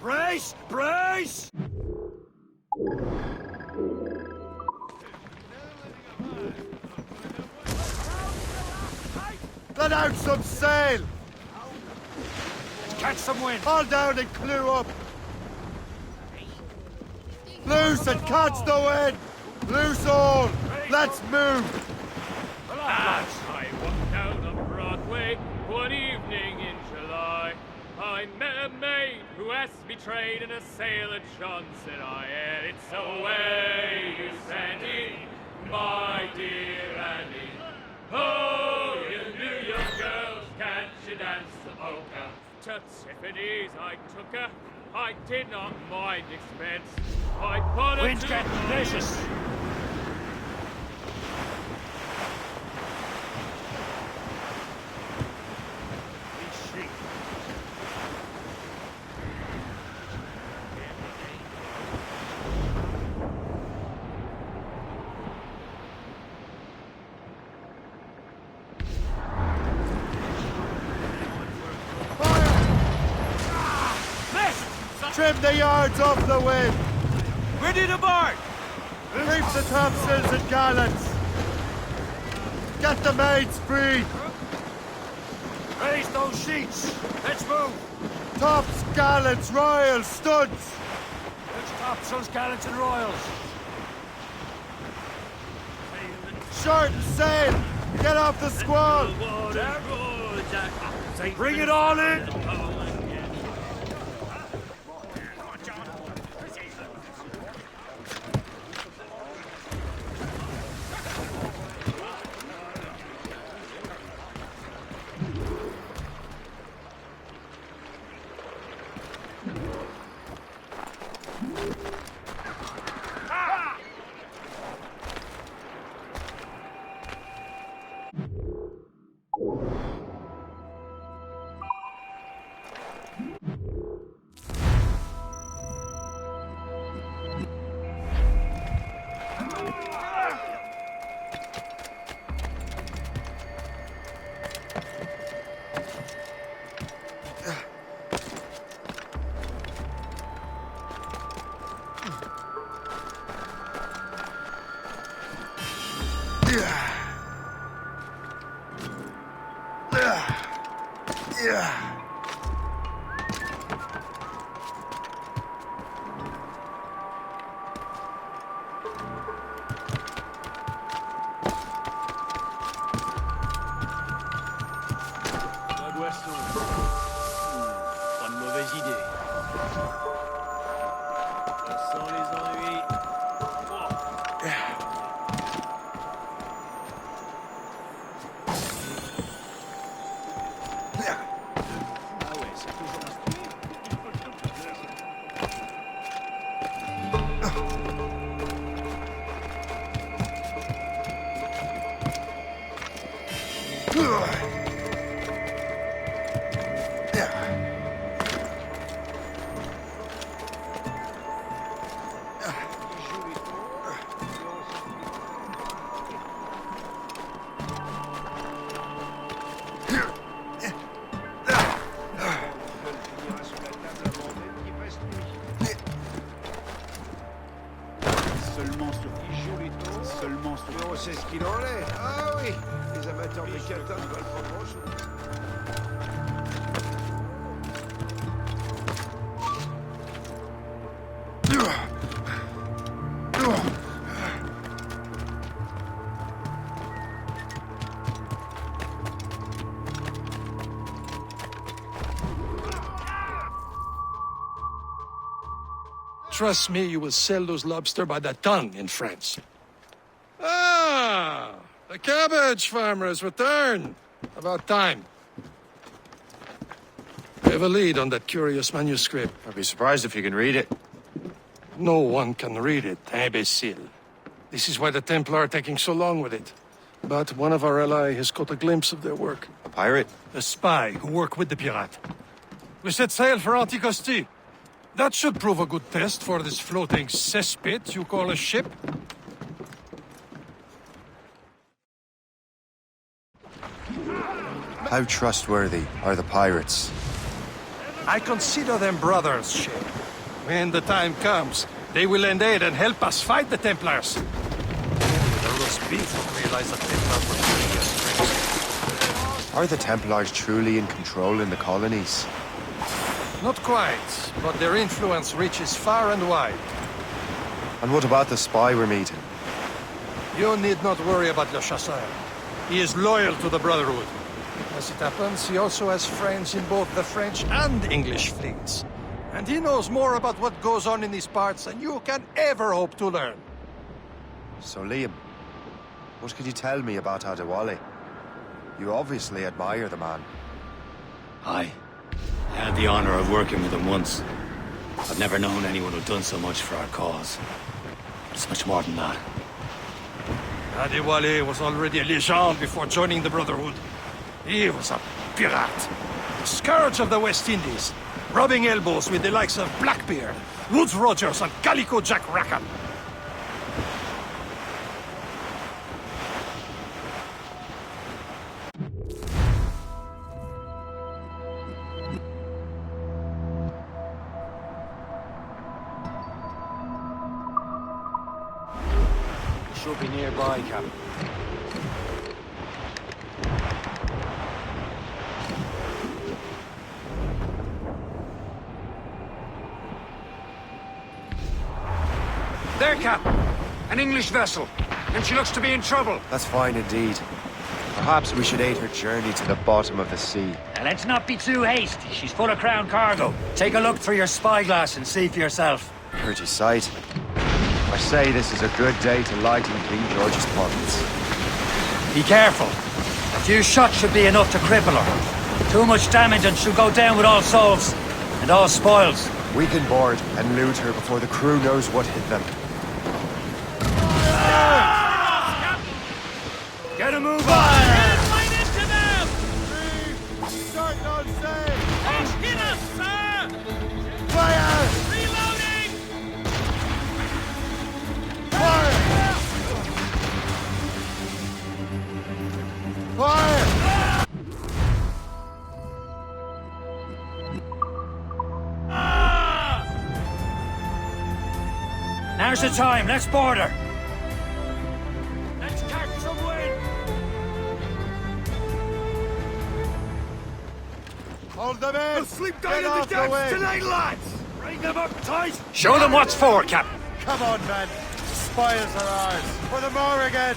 S4: Brace! Brace!
S12: Let out some sail!
S4: Catch some wind!
S12: Haul down and clew up! Loose and catch the wind! Loose all! Let's move!
S6: As I walked down on Broadway one evening in July, I met a maid who asked me trade in a sailor John, said I, and it's the way you Sandy, my dear Annie. Oh, you New York girls, can't you dance the polka? To Tiffany's I took her, I did not mind expense. I put her
S4: Wind's
S6: to
S4: getting
S6: my-
S4: vicious.
S12: Trim the yards off the wind!
S4: Ready to board!
S12: Reef the topsails and gallants! Get the mates free!
S4: Raise those sheets! Let's move!
S12: Tops, gallants, royals, studs!
S4: Let's topsails, gallants, and royals!
S12: Short sail! Get off the squall!
S4: Bring it all in!
S16: Pas de mauvaise idée. Sans les ennuis. Oh.
S4: Trust me, you will sell those lobster by the ton in France. Ah, the cabbage farmers return. About time. I have a lead on that curious manuscript.
S3: I'd be surprised if you can read it.
S4: No one can read it, imbecile. This is why the Templar are taking so long with it. But one of our allies has caught a glimpse of their work.
S3: A pirate?
S4: A spy who worked with the pirate. We set sail for Anticosti. That should prove a good test for this floating cesspit you call a ship.
S3: How trustworthy are the pirates?
S4: I consider them brothers, Shay. When the time comes, they will lend aid and help us fight the Templars. Maybe the roast beef will realize the Templars were really us.
S3: Are the Templars truly in control in the colonies?
S4: Not quite, but their influence reaches far and wide.
S3: And what about the spy we're meeting?
S4: You need not worry about Le Chasseur. He is loyal to the Brotherhood. As it happens, he also has friends in both the French and English fleets. And he knows more about what goes on in these parts than you can ever hope to learn.
S3: So, Liam, what could you tell me about Adewale? You obviously admire the man.
S14: Aye. I had the honor of working with him once. I've never known anyone who'd done so much for our cause. It's much more than that.
S4: Adewale was already a legend before joining the Brotherhood. He was a pirate. The scourge of the West Indies, rubbing elbows with the likes of Blackbeard, Woodes Rogers, and Calico Jack Rackham.
S14: Should be nearby, Captain.
S2: There, Cap! An English vessel, and she looks to be in trouble.
S3: That's fine indeed. Perhaps we should aid her journey to the bottom of the sea.
S14: Now, let's not be too hasty. She's full of crown cargo. Take a look through your spyglass and see for yourself.
S3: Pretty sight. I say this is a good day to lighten King George's pockets.
S14: Be careful. A few shots should be enough to cripple her. Too much damage and she'll go down with all souls and all spoils.
S3: We can board and loot her before the crew knows what hit them.
S2: Get a move on!
S12: Right into them! Start on sail! Hit us, sir! Fire! Reloading! Fire! Fire!
S14: Now's the time. Let's board her.
S12: Let's catch some wind! Hold them in! We'll sleep down in the decks tonight, lads! Bring them up tight!
S2: Show them what's for, Captain.
S12: Come on, men! Spoils are ours! For the more again!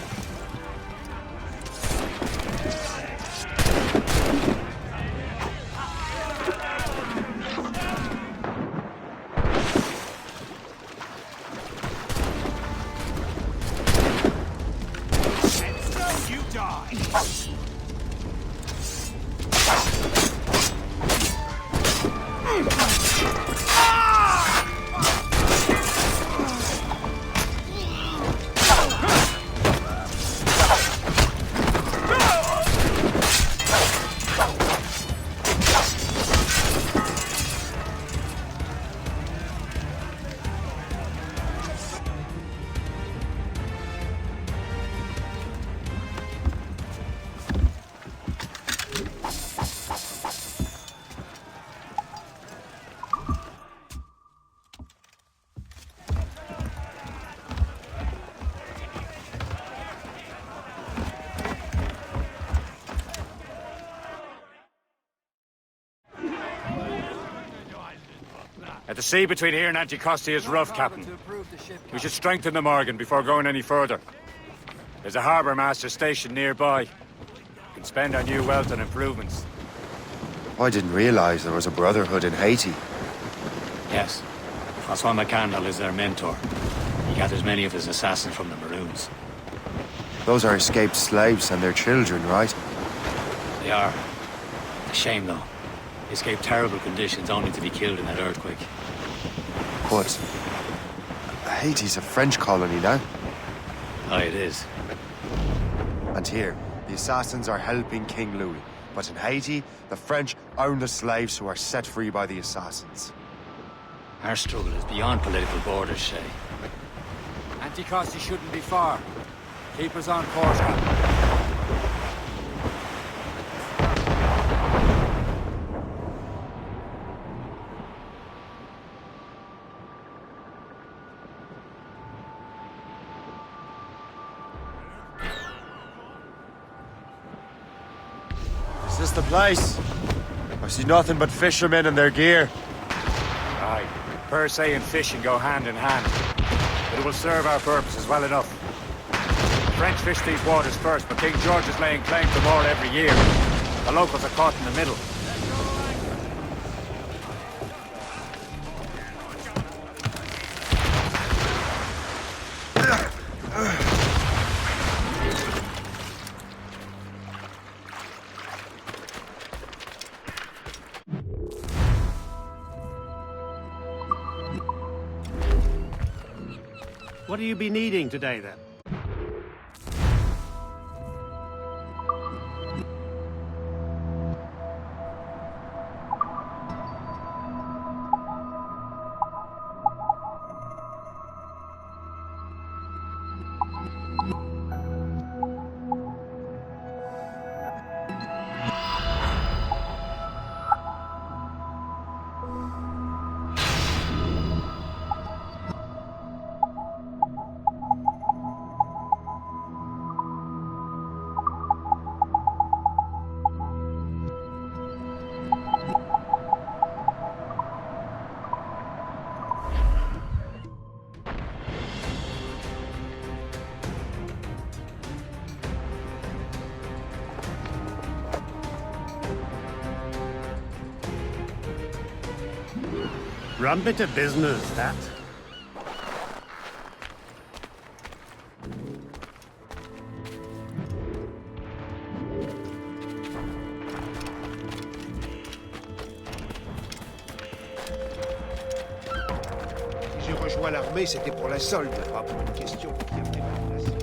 S2: The sea between here and Anticosti is rough, Captain. We should strengthen the Morgan before going any further. There's a harbour master station nearby. We can spend our new wealth on improvements.
S3: I didn't realize there was a brotherhood in Haiti.
S14: Yes. Francois McCandle is their mentor. He gathers many of his assassins from the Maroons.
S3: Those are escaped slaves and their children, right?
S14: They are. A shame, though. They escaped terrible conditions only to be killed in that earthquake.
S3: But Haiti's a French colony now.
S14: Aye, it is.
S3: And here, the assassins are helping King Louis. But in Haiti, the French own the slaves who are set free by the assassins.
S14: Our struggle is beyond political borders, Shay.
S2: Anticosti shouldn't be far. Keep us on course, Captain.
S3: Is this the place? I see nothing but fishermen and their gear.
S2: Aye. Per se and fishing go hand in hand. But it will serve our purposes well enough. The French fish these waters first, but King George is laying claim to more every year. The locals are caught in the middle.
S5: What do you be needing today, then? Rum bit of business, that.
S15: Si j'ai rejoint l'armée, c'était pour la solde, pas pour une question qui a fait ma place.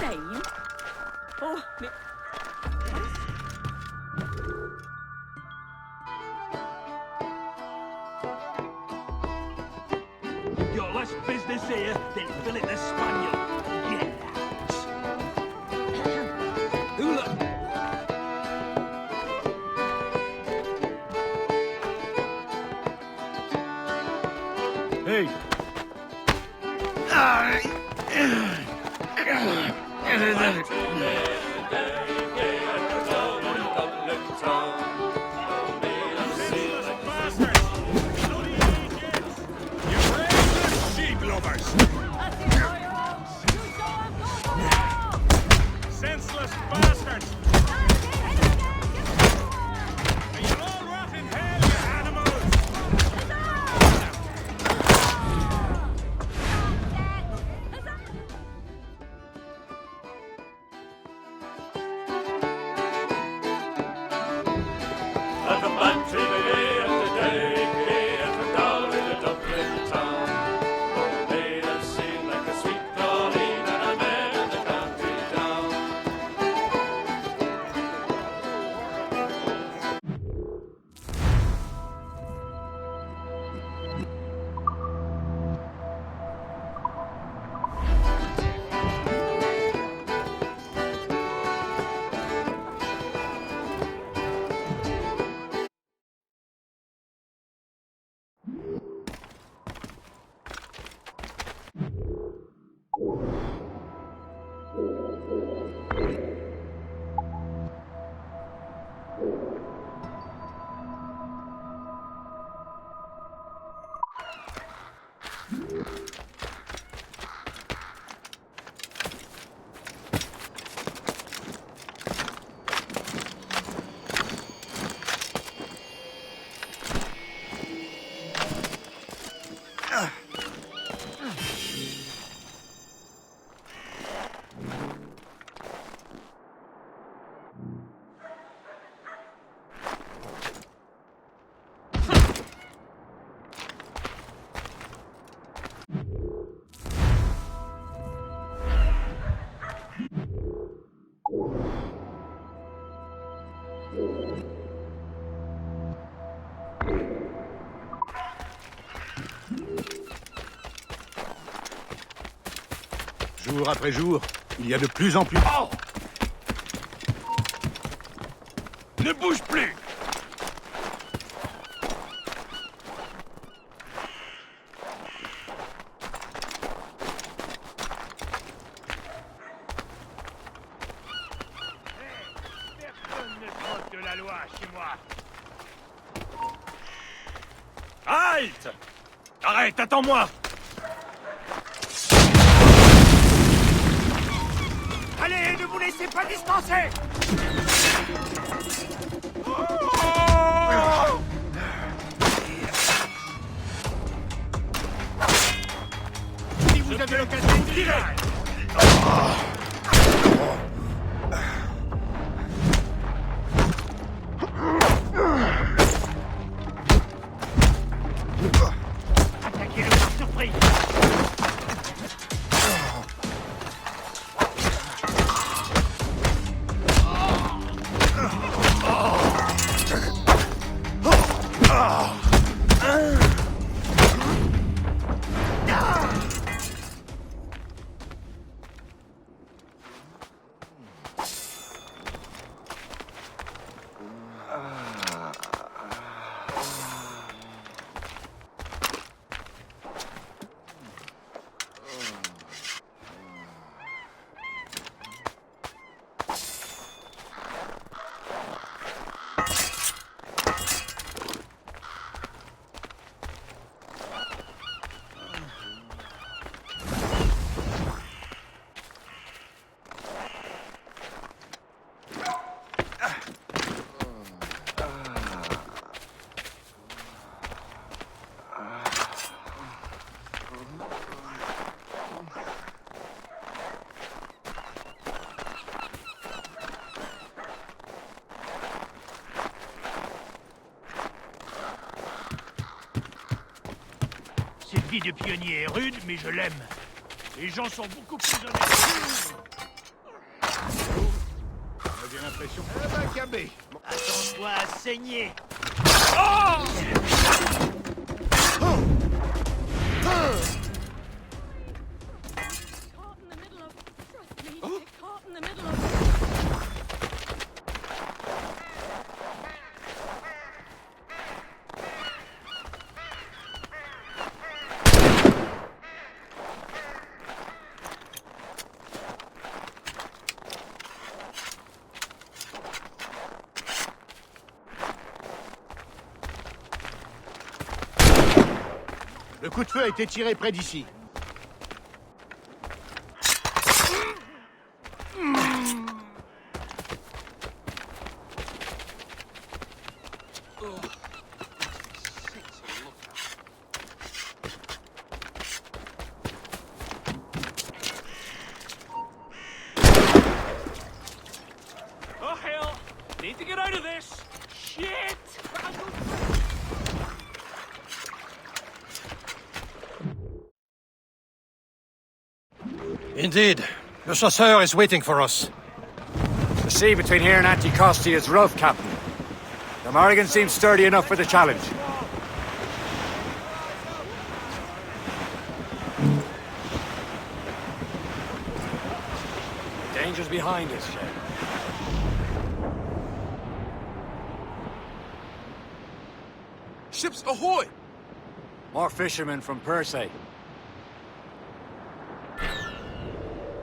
S18: insane? Oh, mais...
S5: Got less business here than Philip the Spaniard. Get out. Who look? Hey.
S6: Senseless bastards! You'll all rot in hell, you animals! At the bantry day, at the day, at the down in the Dublin town. Made us sing like a sweet Colleen and a man in the country town.
S12: Jour après jour, il y a de plus en plus...
S5: Oh! Ne bouge plus! Personne ne se moque de la loi chez moi. Halte! Arrête, attends-moi! Allez, ne vous laissez pas distancer! Si vous avez l'occasion de tirer! Attaquez-le par surprise! Cette vie de pionnier est rude, mais je l'aime. Les gens sont beaucoup plus honnêtes.
S12: l'impression. Eh ben, Gabé.
S5: Attends-toi à saigner.
S12: Le coup de feu a été tiré près d'ici.
S6: Oh, hell! Need to get out of this! Shit!
S4: Indeed. Le chasseur is waiting for us.
S2: The sea between here and Anticosti is rough, Captain. The Morrigan seems sturdy enough for the challenge. Danger's behind us, Shay.
S13: Ships ahoy!
S2: More fishermen from Persei.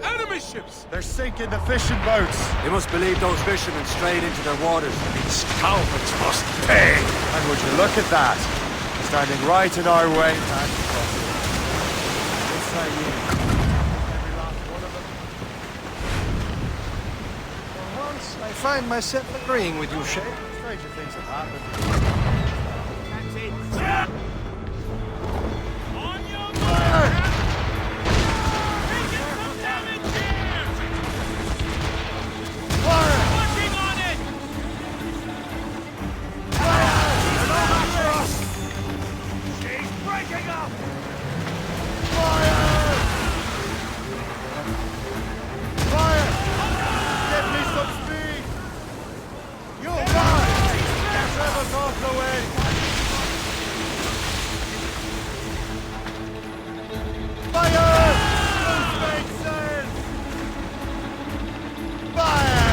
S13: Enemy ships!
S3: They're sinking the fishing boats.
S2: They must believe those fishermen strayed into their waters.
S4: These Calverts must pay!
S3: And would you look at that? Standing right in our way.
S4: For once, I find myself agreeing with you, Shay.
S3: Stranger things have happened.
S6: On your mark! Taking some damage here! Working on it!
S5: She's breaking up!
S3: Get me some speed! You'll die! Get rebels off the way! Fire! Loose mainsail! Fire!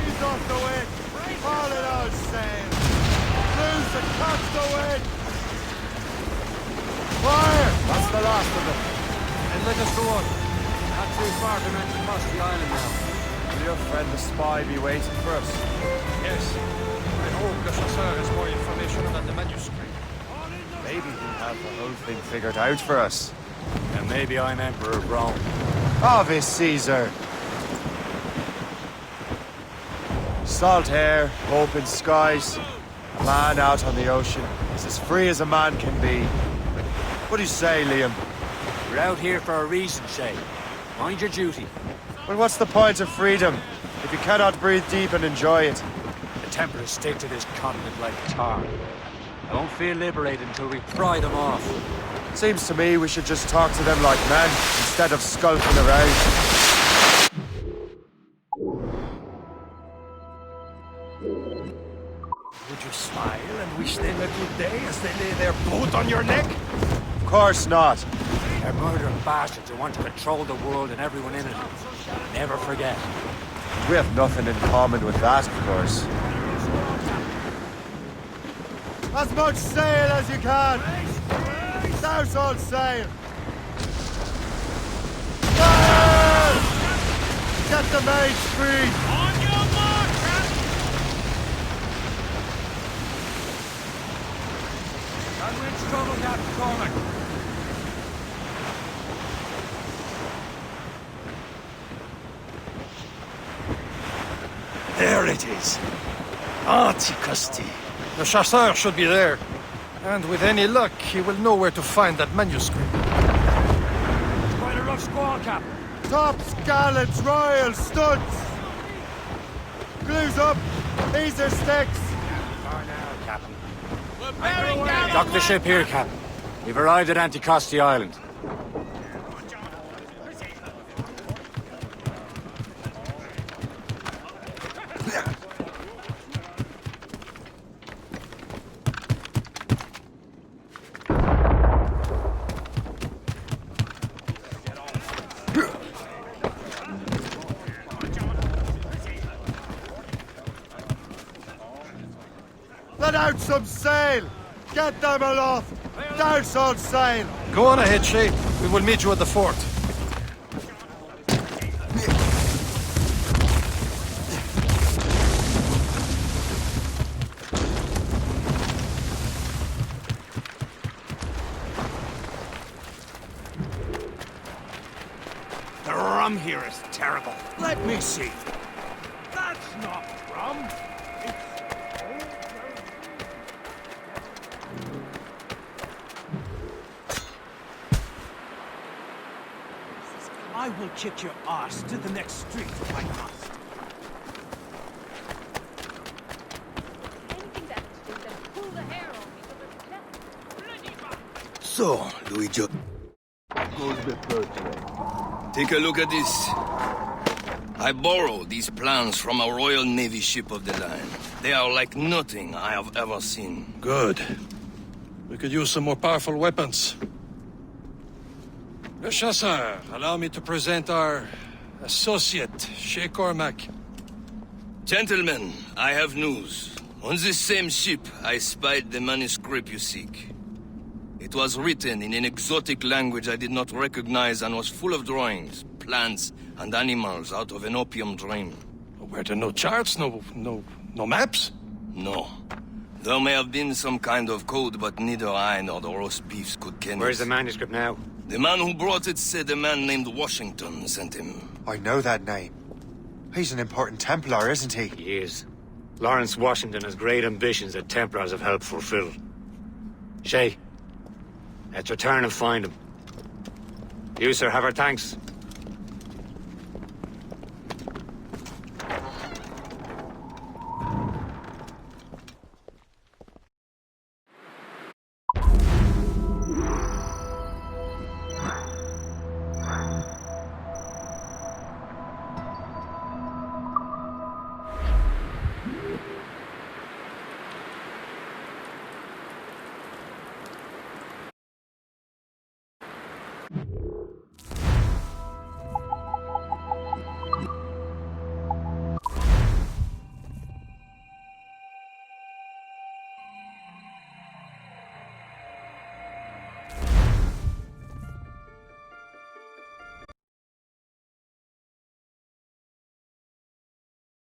S3: Ease off the wind! Haul it out sail! Loose and catch the wind! Fire! That's the last of them.
S2: And let us go on. Not too far to Anticosti Island now.
S3: Will your friend the spy be waiting for us?
S4: Yes. I hope the chasseur has more information about the manuscript.
S3: Maybe he'll have the whole thing figured out for us.
S2: And maybe I'm Emperor of Rome.
S3: Ave Caesar! Salt air, open skies. A man out on the ocean is as free as a man can be. What do you say, Liam?
S2: We're out here for a reason, Shay. Mind your duty.
S3: Well, what's the point of freedom if you cannot breathe deep and enjoy it?
S2: The Templars stick to this continent like tar. Don't feel liberated until we pry them off.
S3: Seems to me we should just talk to them like men instead of skulking around.
S4: Would you smile and wish them a good day as they lay their boat on your neck?
S3: Of course not.
S2: They're murdering bastards who want to control the world and everyone in it. Never forget.
S3: We have nothing in common with that, of course. As much sail as you can! Souse all sail! Fire! Get the mates free!
S6: On your mark, Captain!
S2: And which trouble, Captain Cormac?
S4: There it is. Anticosti. The chasseur should be there. And with any luck, he will know where to find that manuscript.
S2: It's quite a rough squall, Captain.
S3: Tops, gallants, royals, studs! Glues up! These are sticks!
S2: Far now, Captain.
S6: We're bearing down
S2: Dock
S6: on
S2: the ship here, Captain. We've arrived at Anticosti Island.
S3: Let out some sail! Get them aloft! Douse on sail!
S4: Go on ahead, Shay. We will meet you at the fort.
S12: The rum here is terrible. Let me see. That's not rum. I will kick your ass to the next street if I must.
S20: So, Luigi.
S13: Goes the third way.
S20: Take a look at this. I borrowed these plans from a Royal Navy ship of the line. They are like nothing I have ever seen.
S4: Good. We could use some more powerful weapons. Le Chasseur, allow me to present our associate, Shay Cormac.
S20: Gentlemen, I have news. On this same ship, I spied the manuscript you seek. It was written in an exotic language I did not recognize and was full of drawings, plants, and animals out of an opium dream.
S4: Were there no charts, no maps?
S20: No. There may have been some kind of code, but neither I nor the roast beefs could ken it.
S2: Where's the manuscript now?
S20: The man who brought it said a man named Washington sent him.
S3: I know that name. He's an important Templar, isn't he?
S2: He is. Lawrence Washington has great ambitions that Templars have helped fulfill. Shay, let's return and find him. You, sir, have our thanks.